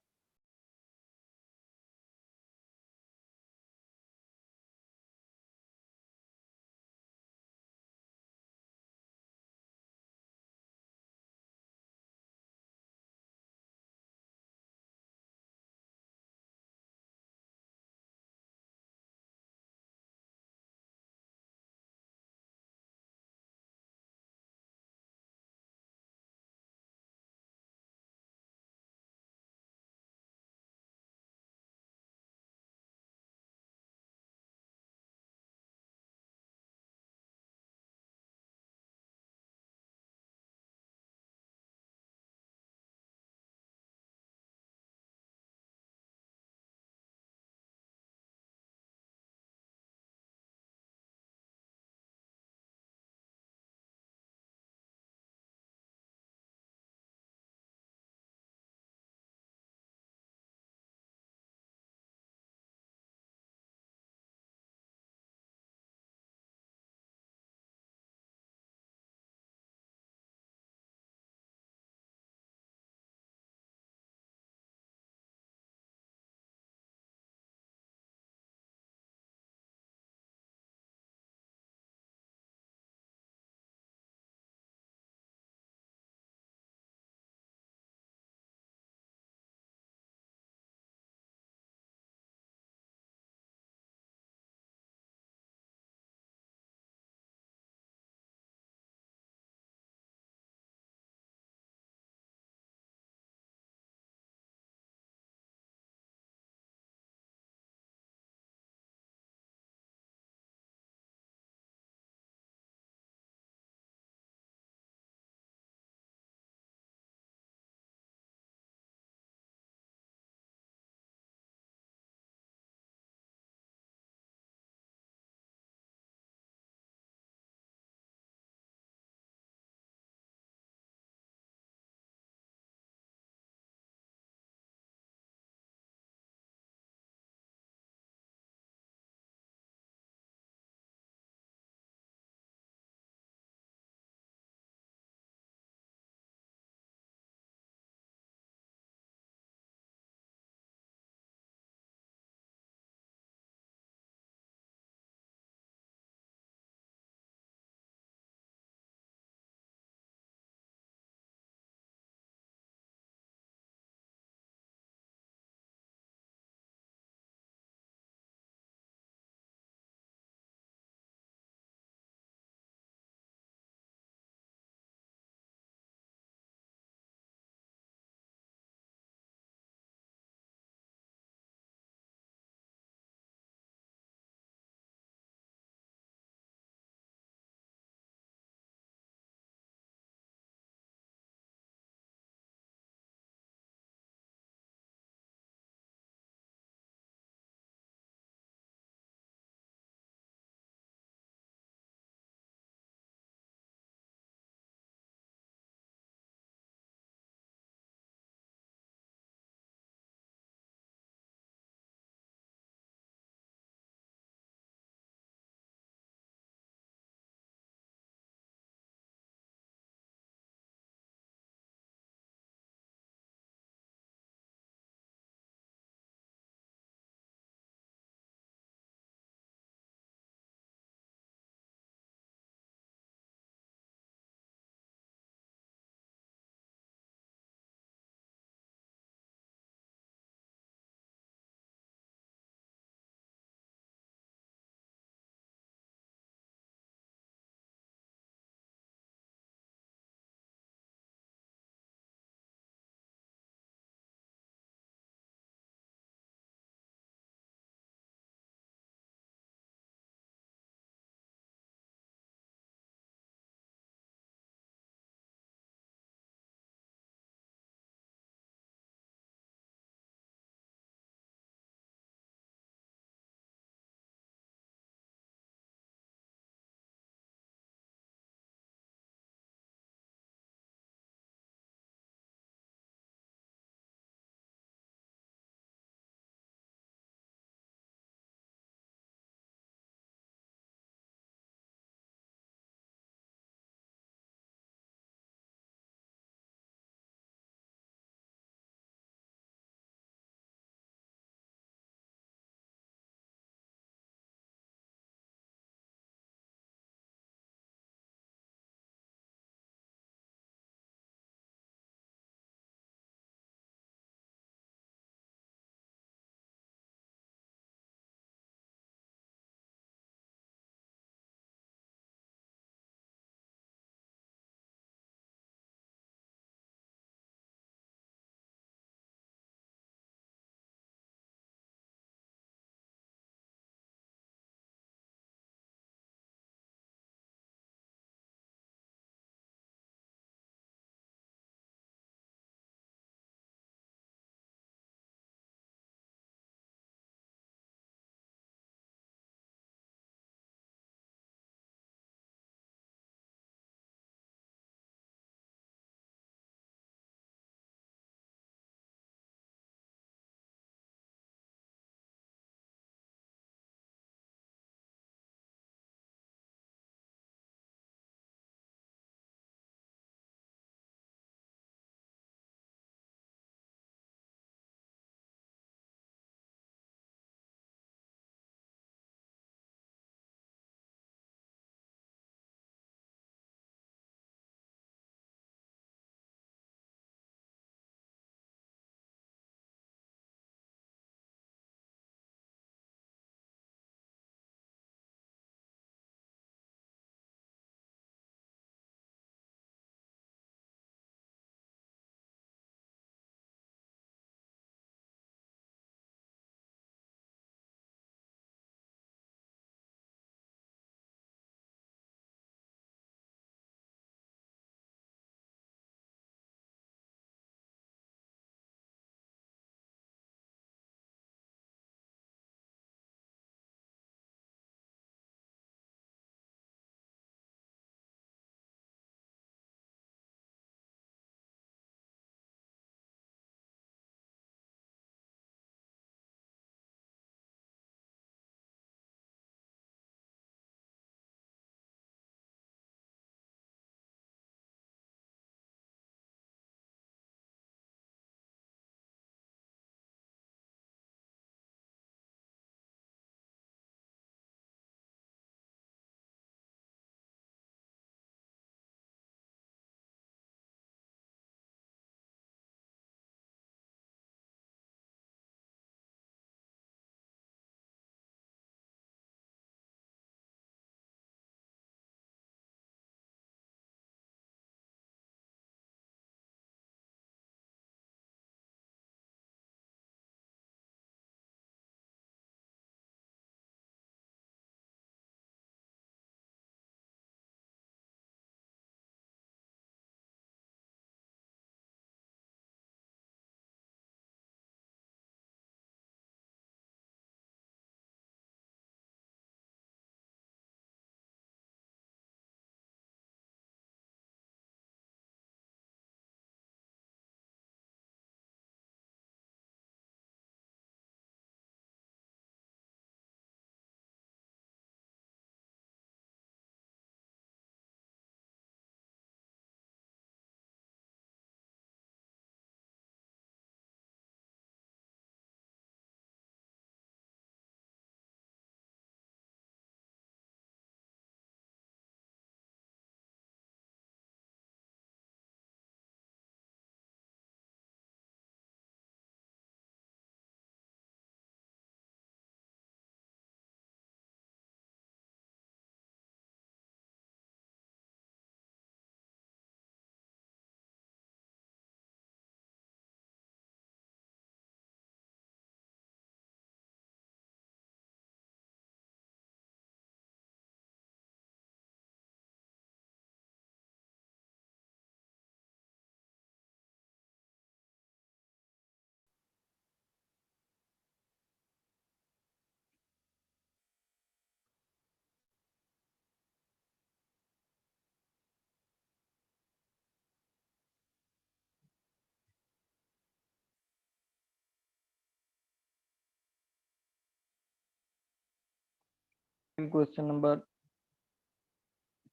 Question number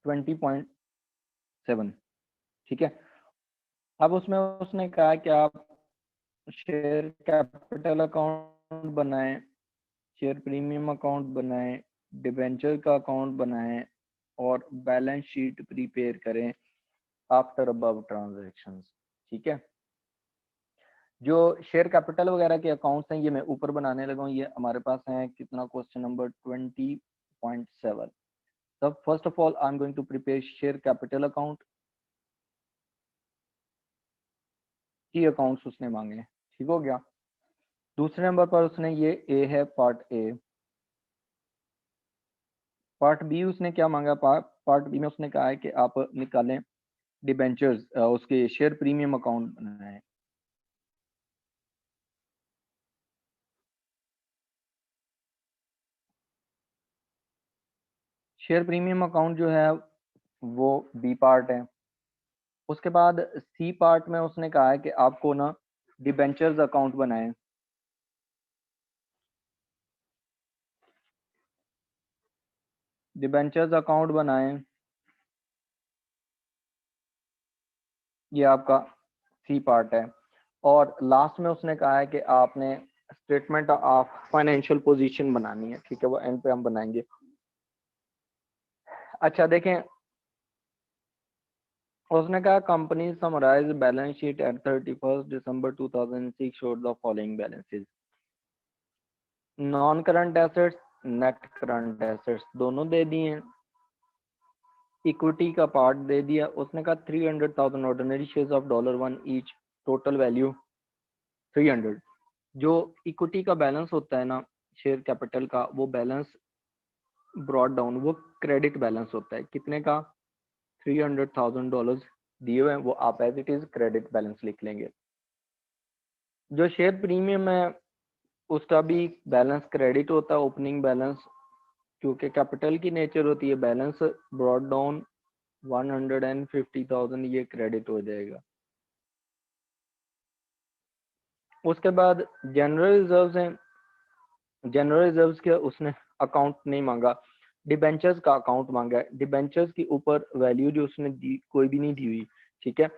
20.7, ठीक है। अब उसमें उसने कहा कि आप शेयर कैपिटल अकाउंट बनाएं, शेयर प्रीमियम अकाउंट बनाएं, डिबेंचर का अकाउंट बनाएं और बैलेंस शीट प्रिपेयर करें आफ्टर अबव ट्रांजैक्शंस, ठीक है। जो शेयर कैपिटल वगैरह के अकाउंट्स हैं ये मैं ऊपर बनाने लगा हूँ, ये हमारे पास है कितना, question number 20.7। So first of all, I'm going to prepare share capital account। की अकाउंट्स उसने मांगे, ठीक हो गया। दूसरे नंबर पर उसने ये ए है पार्ट ए। पार्ट बी उसने क्या मांगा, पार्ट बी में उसने कहा है कि आप निकालें डिबेंचर्स, उसके शेयर प्रीमियम अकाउंट बनाए। शेयर प्रीमियम अकाउंट जो है वो बी पार्ट है। उसके बाद सी पार्ट में उसने कहा है कि आपको ना डिबेंचर्स अकाउंट बनाएं। डिबेंचर्स अकाउंट बनाएं, ये आपका सी पार्ट है। और लास्ट में उसने कहा है कि आपने स्टेटमेंट ऑफ फाइनेंशियल पोजीशन बनानी है, ठीक है, वो एंड पे हम बनाएंगे। अच्छा देखें, उसने कहा company summarise balance sheet at 31 December 2006 showed the following balances. Non current assets, net current assets दोनों दे दिए हैं, इक्विटी का पार्ट दे दिया। उसने कहा 300,000 ordinary shares of $1 each, total value 300। जो इक्विटी का बैलेंस होता है ना शेयर कैपिटल का, वो बैलेंस ब्रॉड डाउन वो क्रेडिट बैलेंस होता है, कितने का, $300,000 दिए हुए हैं, वो आप as it is credit balance लिख लेंगे। जो शेयर प्रीमियम है उसका भी बैलेंस क्रेडिट होता है, ओपनिंग बैलेंस, क्योंकि कैपिटल की नेचर होती है। बैलेंस ब्रॉड डाउन 150,000 ये क्रेडिट हो जाएगा। उसके बाद जनरल रिजर्व्स हैं, जनरल रिजर्व्स के उसने अकाउंट नहीं मांगा, डिबेंचर्स का अकाउंट मांगा है। डिबेंचर्स के ऊपर वैल्यू जो उसने दी कोई भी नहीं दी हुई, ठीक है।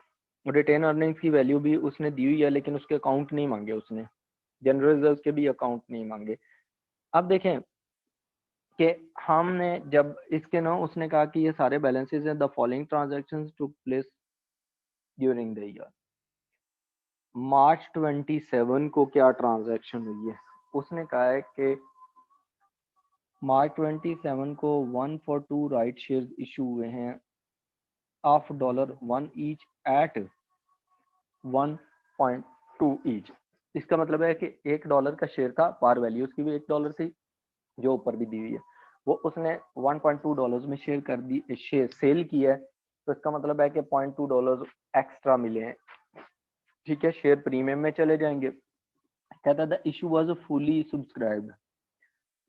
रिटेन अर्निंग्स की वैल्यू भी उसने दी हुई है लेकिन उसके अकाउंट नहीं मांगे उसने, जनरल रिजर्व्स के भी अकाउंट नहीं मांगे। अब देखें कि हमने जब इसके ना उसने कहा कि ये सारे बैलेंसेस हैं, the following transactions took place during the year. March 27 को क्या ट्रांजैक्शन हुई है, उसने कहा है कि मार्च 27 को 1 for 2 राइट शेयर्स इशू हुए हैं ऑफ $1 ईच एट 1.2 ईच। इसका मतलब है कि $1 का शेयर था, पार वैल्यू उसकी भी $1 थी, जो ऊपर भी दी हुई है, वो उसने $1.2 में शेयर कर दी, शेयर सेल किया है, तो इसका मतलब है कि $0.2 एक्स्ट्रा मिले हैं, ठीक है, शेयर प्रीमियम में चले जाएंगे। कहता the issue was fully subscribed.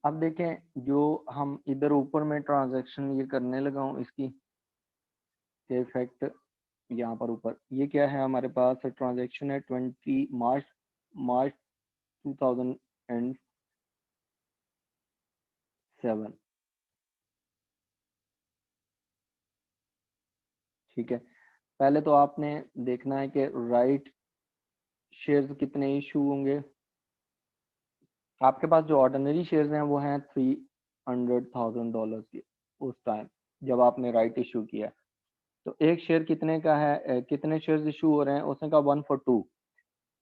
अब देखें जो हम इधर ऊपर में ट्रांजैक्शन ये करने लगा हूँ, इसकी इफेक्ट यहाँ पर ऊपर, ये क्या है हमारे पास ट्रांजैक्शन है 20 मार्च 2007, ठीक है। पहले तो आपने देखना है कि राइट शेयर्स कितने इशू होंगे। आपके पास जो ऑर्डिनरी शेयर्स हैं वो हैं $300,000 के उस टाइम जब आपने राइट इशू किया। तो एक शेयर कितने का है, कितने शेयर्स इशू हो रहे हैं, उसने कहा 1 for 2।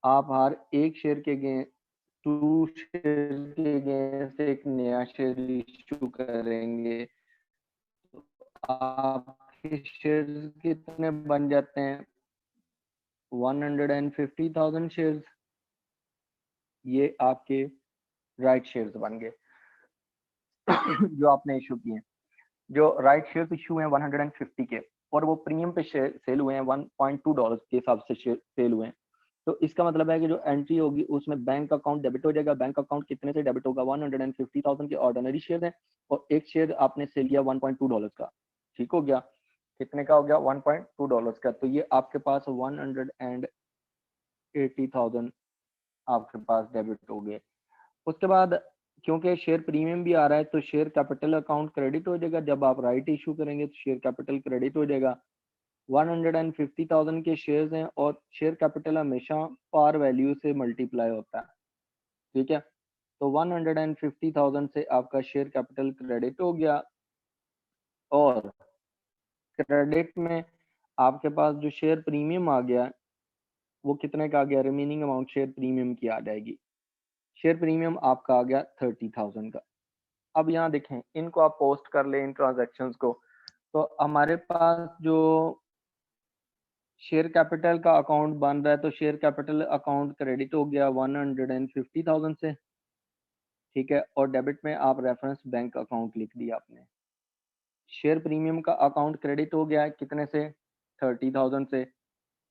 आप हर एक शेयर के अगेंस्ट 2 शेयर के अगेंस्ट एक नया शेयर इशू करेंगे, तो आपके शेयर्स कितने बन जाते हैं, 150,000 शेयर्स, ये आपके राइट शेयर्स बन गए जो आपने इशू किए हैं। जो राइट शेयर्स इशू हैं 150 के, और वो प्रीमियम पे सेल हुए हैं $1.2 के हिसाब से सेल हुए हैं। तो इसका मतलब है कि जो एंट्री होगी उसमें बैंक अकाउंट डेबिट हो जाएगा। बैंक अकाउंट कितने से डेबिट होगा, 150,000 के ऑर्डिनरी शेयर हैं और एक शेयर आपने सेल किया $1.2 का, ठीक हो गया, कितने का हो गया, $1.2 का। तो ये आपके पास 180,000 आपके पास डेबिट हो गए। उसके बाद क्योंकि शेयर प्रीमियम भी आ रहा है तो शेयर कैपिटल अकाउंट क्रेडिट हो जाएगा। जब आप राइट इशू करेंगे तो शेयर कैपिटल क्रेडिट हो जाएगा। 150,000 के शेयर्स हैं और शेयर कैपिटल हमेशा पार वैल्यू से मल्टीप्लाई होता है, ठीक है। तो 150,000 से आपका शेयर कैपिटल क्रेडिट हो गया और क्रेडिट में आपके पास जो शेयर प्रीमियम आ गया वो कितने का आ गया, रिमेनिंग अमाउंट शेयर प्रीमियम की आ जाएगी। शेयर प्रीमियम आपका आ गया 30,000 का। अब यहाँ देखें, इनको आप पोस्ट कर लें इन ट्रांजेक्शन्स को, तो हमारे पास जो शेयर कैपिटल का अकाउंट बन रहा है तो शेयर कैपिटल अकाउंट क्रेडिट हो गया 150,000 से, ठीक है। और डेबिट में आप रेफरेंस बैंक अकाउंट लिख दिया आपने। शेयर प्रीमियम का अकाउंट क्रेडिट हो गया है कितने से, 30,000 से,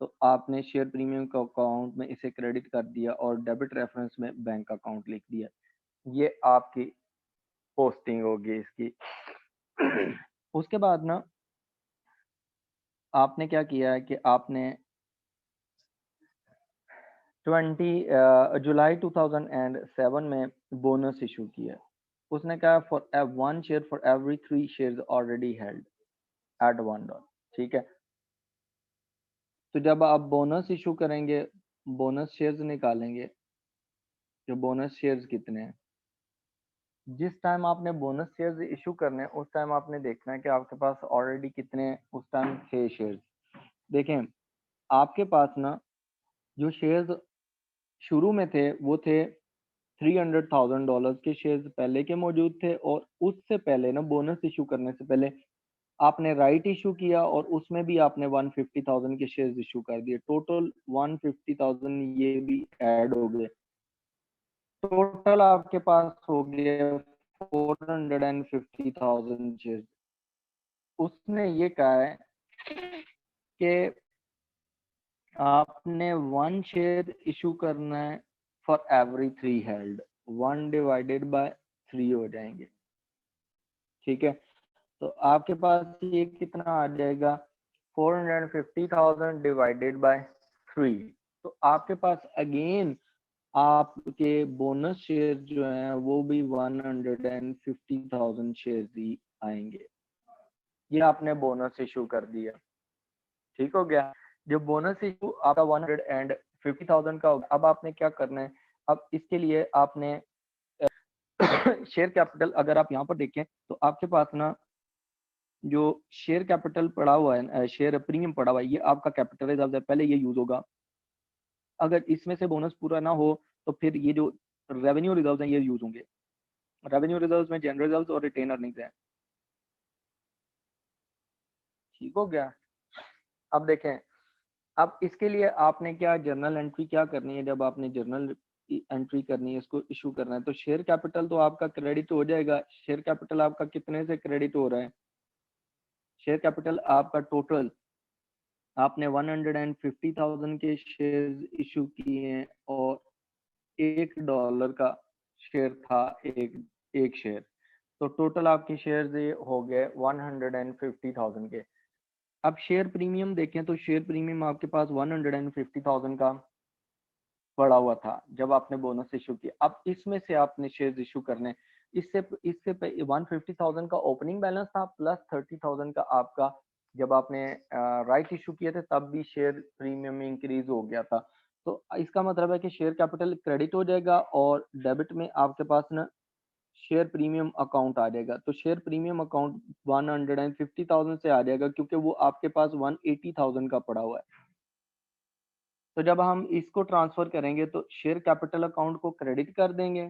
तो आपने शेयर प्रीमियम का अकाउंट में इसे क्रेडिट कर दिया और डेबिट रेफरेंस में बैंक अकाउंट लिख दिया। ये आपकी पोस्टिंग होगी इसकी। उसके बाद ना आपने क्या किया है कि आपने जुलाई 2007 में बोनस इशू किया। उसने कहा for one share for every 3 shares already held at $1, ठीक है। तो जब आप बोनस इशू करेंगे, बोनस शेयर्स निकालेंगे, जो बोनस शेयर्स कितने हैं, जिस टाइम आपने बोनस शेयर्स इशू करने हैं उस टाइम आपने देखना है कि आपके पास ऑलरेडी कितने उस टाइम थे शेयर्स। देखें, आपके पास ना जो शेयर्स शुरू में थे वो थे $300,000 के शेयर्स पहले के मौजूद थे, और उससे पहले ना बोनस इशू करने से पहले आपने राइट इशू किया और उसमें भी आपने 150,000 के शेयर्स इशू कर दिए। टोटल 150,000 ये भी ऐड हो गए। टोटल आपके पास हो गए 450,000 शेयर्स। उसने ये कहा है कि आपने 1 शेयर इशू करना है for every 3 held, 1 divided by 3 हो जाएंगे, ठीक है। तो आपके पास ये कितना आ जाएगा, 450,000 डिवाइडेड बाय 3। तो आपके पास अगेन आपके बोनस शेयर जो हैं वो भी 150,000 शेयर ही आएंगे। ये आपने बोनस इशू कर दिया, ठीक हो गया। जो बोनस इशू आपका 150,000 का होगा, अब आपने क्या करना है, अब इसके लिए आपने शेयर कैपिटल अगर आप यहाँ पर देखें तो आपके पास ना जो शेयर कैपिटल पड़ा हुआ है, शेयर प्रीमियम पड़ा हुआ है, ये आपका कैपिटल रिजर्व है, पहले ये यूज होगा। अगर इसमें से बोनस पूरा ना हो तो फिर ये जो रेवेन्यू रिजर्व हैं ये यूज होंगे। रेवेन्यू रिजर्व में जनरल रिजर्व और रिटेन अर्निंग्स है, ठीक हो गया। अब देखें, अब इसके लिए आपने क्या जर्नल एंट्री क्या करनी है, जब आपने जर्नल एंट्री करनी है, इसको इशू करना है, तो शेयर कैपिटल तो आपका क्रेडिट हो जाएगा। शेयर कैपिटल आपका कितने से क्रेडिट हो रहा है, शेयर कैपिटल आपका टोटल आपने 150,000 के शेयर इशू किए हैं और $1 का शेयर था, एक शेयर, तो टोटल आपके शेयर ये हो गए 150,000 के। अब शेयर प्रीमियम देखें तो शेयर प्रीमियम आपके पास 150,000 का पड़ा हुआ था जब आपने बोनस इशू किया। अब इसमें से आपने शेयर इशू करने, इससे इससे 150,000 का ओपनिंग बैलेंस था प्लस 30,000 का आपका जब आपने राइट इशू किए थे तब भी शेयर प्रीमियम इंक्रीज हो गया था। तो इसका मतलब है कि शेयर कैपिटल क्रेडिट हो जाएगा और डेबिट में आपके पास ना शेयर प्रीमियम अकाउंट आ जाएगा। तो शेयर प्रीमियम अकाउंट 150,000 से आ जाएगा क्योंकि वो आपके पास 180,000 का पड़ा हुआ है। तो जब हम इसको ट्रांसफर करेंगे तो शेयर कैपिटल अकाउंट को क्रेडिट कर देंगे।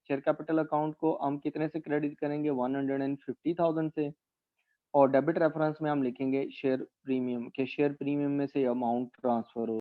शेयर कैपिटल अकाउंट को हम कितने से क्रेडिट करेंगे, 150,000 से, और डेबिट रेफरेंस में हम लिखेंगे शेयर प्रीमियम के शेयर प्रीमियम में से अमाउंट ट्रांसफर हो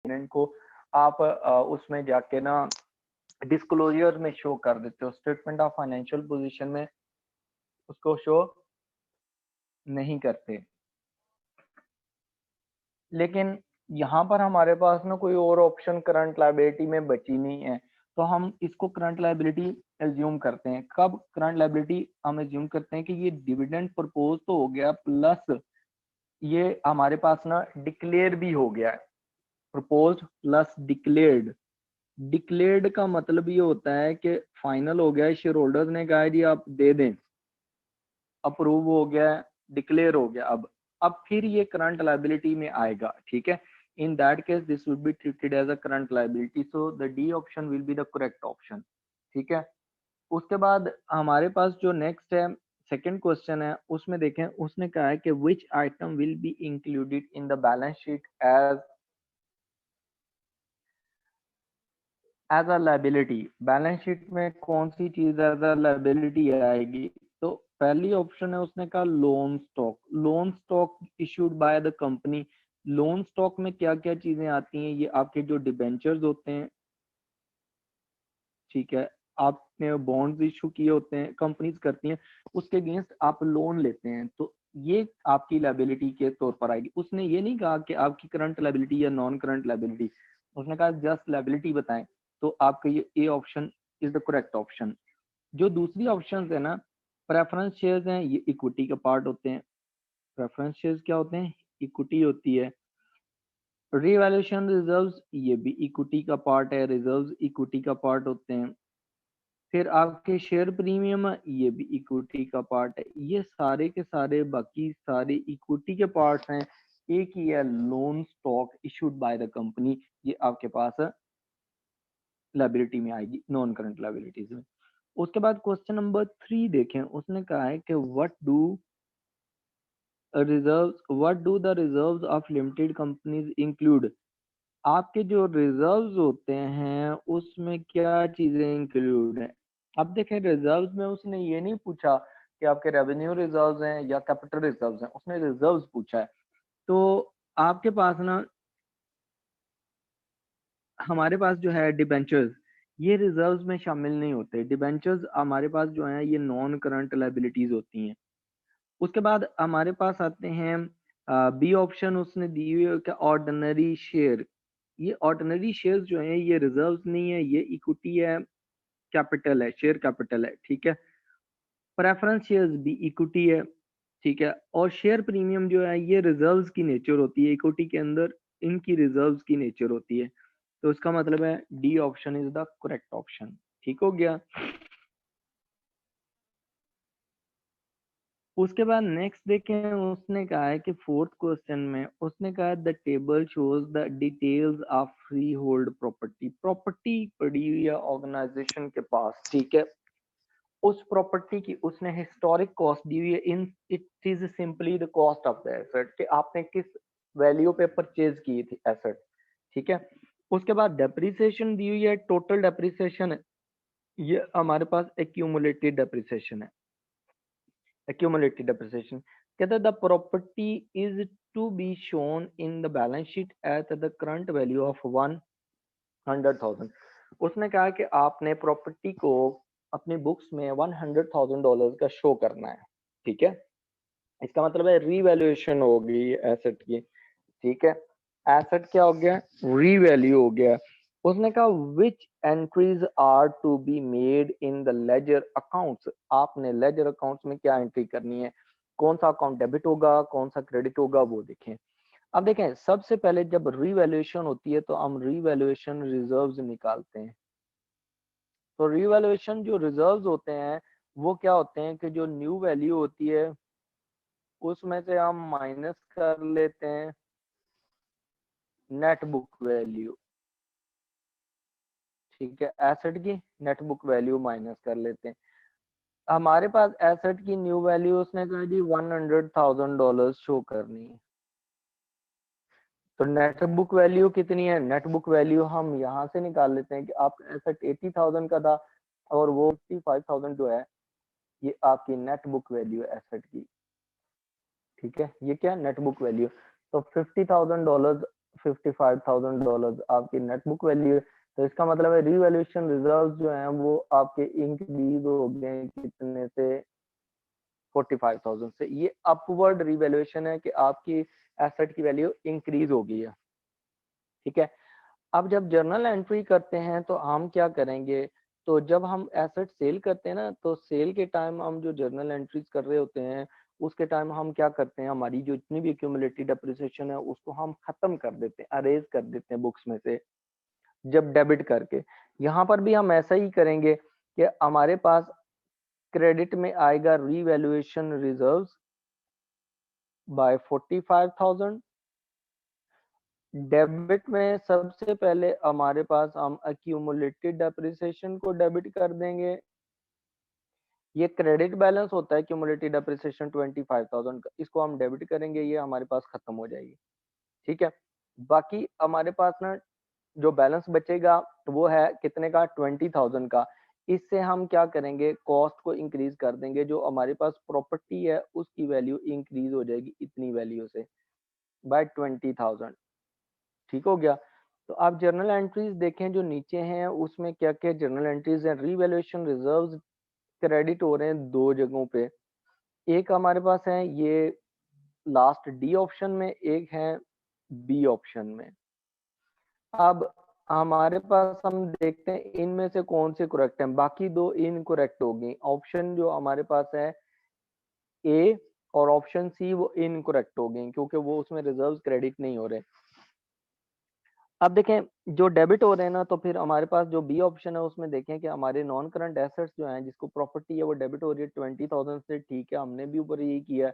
को आप उसमें जाके ना डिस्क्लोजर में शो कर देते हो, स्टेटमेंट ऑफ फाइनेंशियल पोजीशन में उसको शो नहीं करते। लेकिन यहाँ पर हमारे पास ना कोई और ऑप्शन करंट लायबिलिटी में बची नहीं है, तो हम इसको करंट लायबिलिटी एज्यूम करते हैं। कब करंट लायबिलिटी हम एज्यूम करते हैं कि ये डिविडेंड प्रपोज तो हो गया, प्लस ये हमारे पास ना डिक्लेयर भी हो गया है। प्रपोज प्लस डिक्लेयर्ड, डिक्लेयर्ड का मतलब ये होता है कि फाइनल हो गया है, शेयर होल्डर्स ने कहा है जी आप दे दें, अप्रूव हो गया है, डिक्लेयर हो गया। अब फिर ये करंट लायबिलिटी में आएगा, ठीक है। In that case this would be treated as a current liability, so the D option will be the correct option, ठीक है। उसके बाद हमारे पास जो नेक्स्ट है सेकंड क्वेश्चन है, उसमें देखें उसने कहा है कि which item will be included in the balance sheet as a liability. Balance sheet में कौन सी चीज एज अ लायबिलिटी आएगी? तो पहली ऑप्शन है, उसने कहा loan stock. Loan stock issued by the company. Loan stock में क्या क्या चीजें आती हैं? ये आपके जो डिबेंचर्स होते हैं, ठीक है, आपने बॉन्ड्स इशू किए होते हैं, कंपनीज करती हैं, उसके अगेंस्ट आप लोन लेते हैं, तो ये आपकी लायबिलिटी के तौर पर आएगी। उसने ये नहीं कहा कि आपकी करंट लायबिलिटी या नॉन करंट लायबिलिटी, उसने कहा जस्ट लायबिलिटी बताएं, तो आपका ये A option is the correct option. जो दूसरी ऑप्शन है ना, प्रेफरेंस शेयर्स हैं, ये इक्विटी का पार्ट होते हैं। प्रेफरेंस शेयर्स क्या होते हैं? इक्विटी होती है। रीवैल्यूएशन रिजर्व्स, ये भी इक्विटी का पार्ट है, रिजर्व्स इक्विटी का पार्ट होते हैं। फिर आपके शेयर प्रीमियम, ये भी इक्विटी का पार्ट है। ये सारे के सारे बाकी सारे इक्विटी के पार्ट्स हैं। एक ही है loan stock issued by the company, ये आपके पास लायबिलिटी में आएगी, नॉन करंट लायबिलिटीज में। उसके बाद क्वेश्चन नंबर 3 देखें, उसने कहा है कि what do the reserves of limited companies include. आपके जो रिजर्व्स होते हैं उसमें क्या चीजें इंक्लूड हैं? अब देखें, रिजर्व्स में उसने ये नहीं पूछा कि आपके रेवेन्यू रिजर्व्स हैं या कैपिटल रिजर्व्स हैं, उसने रिजर्व्स पूछा है। तो आपके पास ना, हमारे पास जो है डिबेंचर्स, ये रिजर्व्स में शामिल नहीं होते। डिबेंचर्स हमारे पास जो है ये नॉन करंट लायबिलिटीज होती हैं। उसके बाद हमारे पास आते हैं बी ऑप्शन, उसने दी हुई है कि ऑर्डिनरी शेयर। ये ऑर्डिनरी शेयर्स जो हैं ये रिजर्व्स नहीं है, ये इक्विटी है, कैपिटल है, शेयर कैपिटल है, ठीक है। प्रेफरेंस शेयर्स भी इक्विटी है, ठीक है। और शेयर प्रीमियम जो है ये रिजर्व्स की नेचर होती है, इक्विटी के अंदर इनकी रिजर्व्स की नेचर होती है। तो इसका मतलब है D option is the correct option, ठीक हो गया। उसके बाद नेक्स्ट देखें, उसने कहा है कि फोर्थ क्वेश्चन में उसने कहा the table shows the details of free hold property. Property पड़ी हुई है ऑर्गेनाइजेशन के पास, ठीक है। उस प्रॉपर्टी की उसने हिस्टोरिक कॉस्ट दी हुई है, in it is simply the cost of the asset, कि आपने किस वैल्यू पे परचेज की थी एसेट, ठीक है। उसके बाद डेप्रिसिएशन दी हुई है, टोटल डेप्रिसिएशन है, ये हमारे पास एक्यूमुलेटेड डेप्रिसिएशन है। accumulated depreciation, कहता है the property is to be shown in the balance sheet at the current value of 100,000। उसने कहा कि आपने प्रॉपर्टी को अपनी बुक्स में $100,000 का शो करना है, ठीक है। इसका मतलब है रीवैल्यूएशन हो गई एसेट की, ठीक है। एसेट क्या हो गया? रीवैल्यू हो गया। उसने कहा which entries are to be made in the ledger accounts. आपने लेजर अकाउंट्स में क्या एंट्री करनी है, कौन सा अकाउंट डेबिट होगा, कौन सा क्रेडिट होगा, वो देखें। अब देखें, सबसे पहले जब रीवैल्यूएशन होती है तो हम रीवैल्यूएशन रिजर्व्स निकालते हैं। तो रीवैल्यूएशन जो रिजर्व्स होते हैं वो क्या होते हैं कि जो न्यू वैल्यू होती है उसमें से हम माइनस कर लेते हैं नेट बुक वैल्यू, ठीक है। एसेट की नेट बुक वैल्यू माइनस कर लेते हैं। हमारे पास एसेट की न्यू वैल्यू उसने कहा जी $100,000 शो करनी है। तो नेट बुक वैल्यू कितनी है? नेट बुक वैल्यू हम यहाँ से निकाल लेते हैं कि आपका एसेट 80,000 का था और वो 55,000 जो है ये आपकी नेट बुक वैल्यू है एसेट की, ठीक है। ये क्या नेट बुक वैल्यू, तो $50,000 $55,000 आपकी नेट बुक वैल्यू है। तो इसका मतलब है रीवैल्यूएशन रिजर्व जो है वो आपके इंक्रीज हो गए कितने से 45,000 से। ये अपवर्ड रीवैल्यूएशन है कि आपकी एसेट की वैल्यू इंक्रीज हो गई है। ठीक है, अब जब जर्नल एंट्री करते हैं तो हम क्या करेंगे, तो जब हम एसेट सेल करते हैं ना, तो सेल के टाइम हम जो जर्नल एंट्रीज कर रहे होते हैं उसके टाइम हम क्या करते हैं, हमारी जो इतनी भी एक्यूमुलेटेड डेप्रिसिएशन है उसको हम खत्म कर देते हैं, अरेज कर देते हैं बुक्स में से, जब डेबिट करके। यहाँ पर भी हम ऐसा ही करेंगे कि हमारे पास क्रेडिट में आएगा रीवैल्यूएशन रिजर्व्स बाय 45,000। डेबिट में सबसे पहले हमारे पास हम एक्यूमुलेटेड डेप्रिसिएशन को डेबिट कर देंगे। ये क्रेडिट बैलेंस होता है एक्यूमुलेटेड डेप्रिसिएशन 25,000 का, इसको हम डेबिट करेंगे, ये हमारे पास खत्म हो जाएगी। ठीक है, बाकी हमारे पास ना जो बैलेंस बचेगा वो है कितने का, 20,000 का। इससे हम क्या करेंगे, कॉस्ट को इंक्रीज कर देंगे, जो हमारे पास प्रॉपर्टी है उसकी वैल्यू इंक्रीज हो जाएगी इतनी वैल्यू से बाय 20,000। ठीक हो गया। तो आप जर्नल एंट्रीज देखें जो नीचे हैं उसमें क्या क्या जर्नल एंट्रीज हैं। रीवैल्यूएशन रिजर्व्स क्रेडिट हो रहे हैं दो जगहों पे, एक हमारे पास है ये लास्ट डी ऑप्शन में, एक है बी ऑप्शन में। अब हमारे पास हम देखते हैं इनमें से कौन से करेक्ट हैं, बाकी दो इनकरेक्ट हो गई। ऑप्शन जो हमारे पास है ए और ऑप्शन सी वो इनकरेक्ट हो गई क्योंकि वो उसमें रिजर्व्स क्रेडिट नहीं हो रहे। अब देखें जो डेबिट हो रहे हैं ना, तो फिर हमारे पास जो बी ऑप्शन है उसमें देखें कि हमारे नॉन करंट एसेट्स जो हैं जिसको प्रॉपर्टी है वो डेबिट हो रही है 20,000 से। ठीक है, हमने भी ऊपर यही किया है।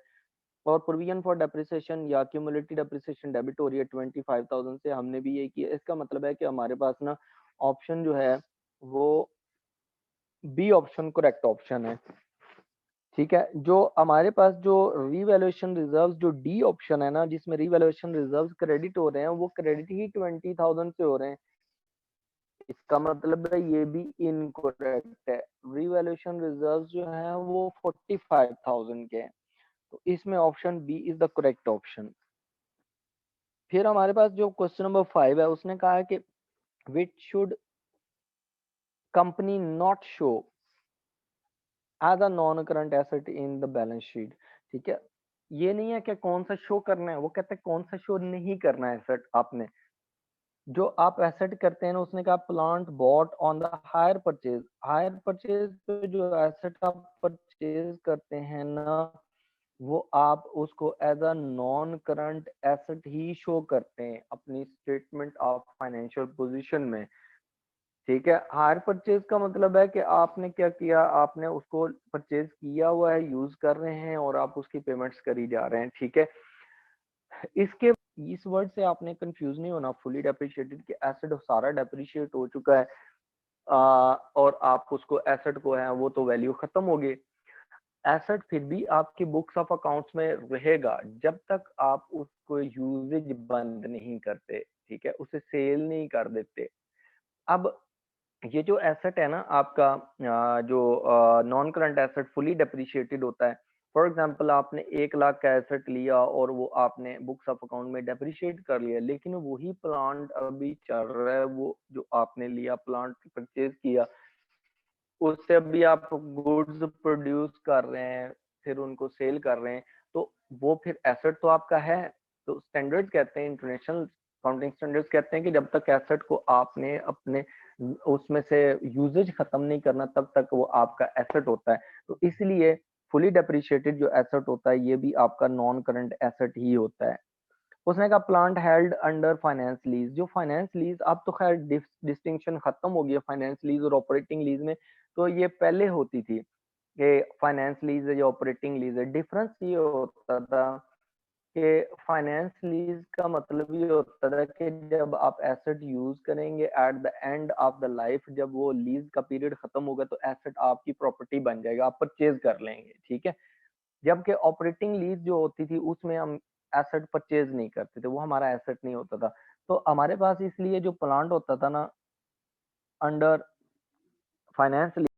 और प्रोविजन फॉर डेप्रिसिएशन या क्यूमुलेटिव डेप्रिसिएशन डेबिट हो रही है 25,000 से, हमने भी यही किया। इसका मतलब है कि हमारे पास ना ऑप्शन जो है वो बी ऑप्शन करेक्ट ऑप्शन है। ठीक है, जो हमारे पास जो रीवैल्यूएशन रिजर्व्स जो डी ऑप्शन है ना, जिसमें रीवैल्यूएशन रिजर्व्स क्रेडिट हो रहे हैं, वो क्रेडिट ही 20,000 से हो रहे हैं। इसका मतलब है ये भी इनकरेक्ट है। रीवैल्यूएशन रिजर्व्स जो है वो 45,000 के हैं, तो इसमें option B is the correct option. फिर हमारे पास जो क्वेश्चन नंबर 5 है उसने कहा है कि which should company not show as a non current asset in the balance sheet. ठीक है, ये नहीं है कि कौन सा शो करना है, वो कहते हैं कौन सा शो नहीं करना है एसेट आपने। जो आप एसेट करते हैं ना, उसने कहा plant bought on the hire purchase. Hire purchase पे जो एसेट आप परचेज करते हैं ना, वो आप उसको as a non current asset ही शो करते हैं अपनी स्टेटमेंट ऑफ फाइनेंशियल पोजीशन में। ठीक है, हायर परचेज का मतलब है कि आपने क्या किया, आपने उसको परचेज किया हुआ है, यूज कर रहे हैं और आप उसकी पेमेंट्स करी जा रहे हैं। ठीक है, इसके इस वर्ड से आपने कंफ्यूज नहीं होना, फुली डेप्रिशिएटेड कि एसेट सारा डेप्रिशिएट हो चुका है और आप उसको एसेट को है वो तो वैल्यू खत्म हो गई। एसेट फिर भी आपकी बुक्स ऑफ अकाउंट्स में रहेगा जब तक आप उसको यूजेज बंद नहीं करते। ठीक है, उसे सेल नहीं कर देते। अब ये जो एसेट है ना आपका जो non current asset fully depreciated होता है। फॉर एग्जांपल आपने 1 लाख का एसेट लिया और वो आपने बुक्स ऑफ अकाउंट में डेप्रिशिएट कर लिया, लेकिन वही प्लांट अभी चल रहा है, वो जो आपने लिया प्लांट परचेज किया उससे अभी आप गुड्स प्रोड्यूस कर रहे हैं, फिर उनको सेल कर रहे हैं, तो वो फिर एसेट तो आपका है। तो स्टैंडर्ड कहते हैं, इंटरनेशनल अकाउंटिंग स्टैंडर्ड्स कहते हैं कि जब तक एसेट को आपने अपने उसमें से यूजेज खत्म नहीं करना तब तक वो आपका एसेट होता है। तो इसलिए फुली डेप्रिशिएटेड जो एसेट होता है ये भी आपका नॉन करंट एसेट ही होता है। उसने कहा plant held under finance lease. जो फाइनेंस लीज, अब तो खैर डिस्टिंक्शन खत्म हो गया फाइनेंस लीज और ऑपरेटिंग लीज में, तो ये पहले होती थी कि फाइनेंस लीज है या ऑपरेटिंग लीज है। डिफरेंस ये होता था कि फाइनेंस लीज का मतलब ये होता था कि जब आप एसेट यूज करेंगे at the end of the life, जब वो लीज का पीरियड खत्म होगा तो एसेट आपकी प्रॉपर्टी बन जाएगा, आप परचेज कर लेंगे। ठीक है, जबकि ऑपरेटिंग लीज जो होती थी उसमें हम एसेट परचेज नहीं करते थे, वो हमारा एसेट नहीं होता था। तो हमारे पास इसलिए जो प्लांट होता था ना अंडर फाइनेंस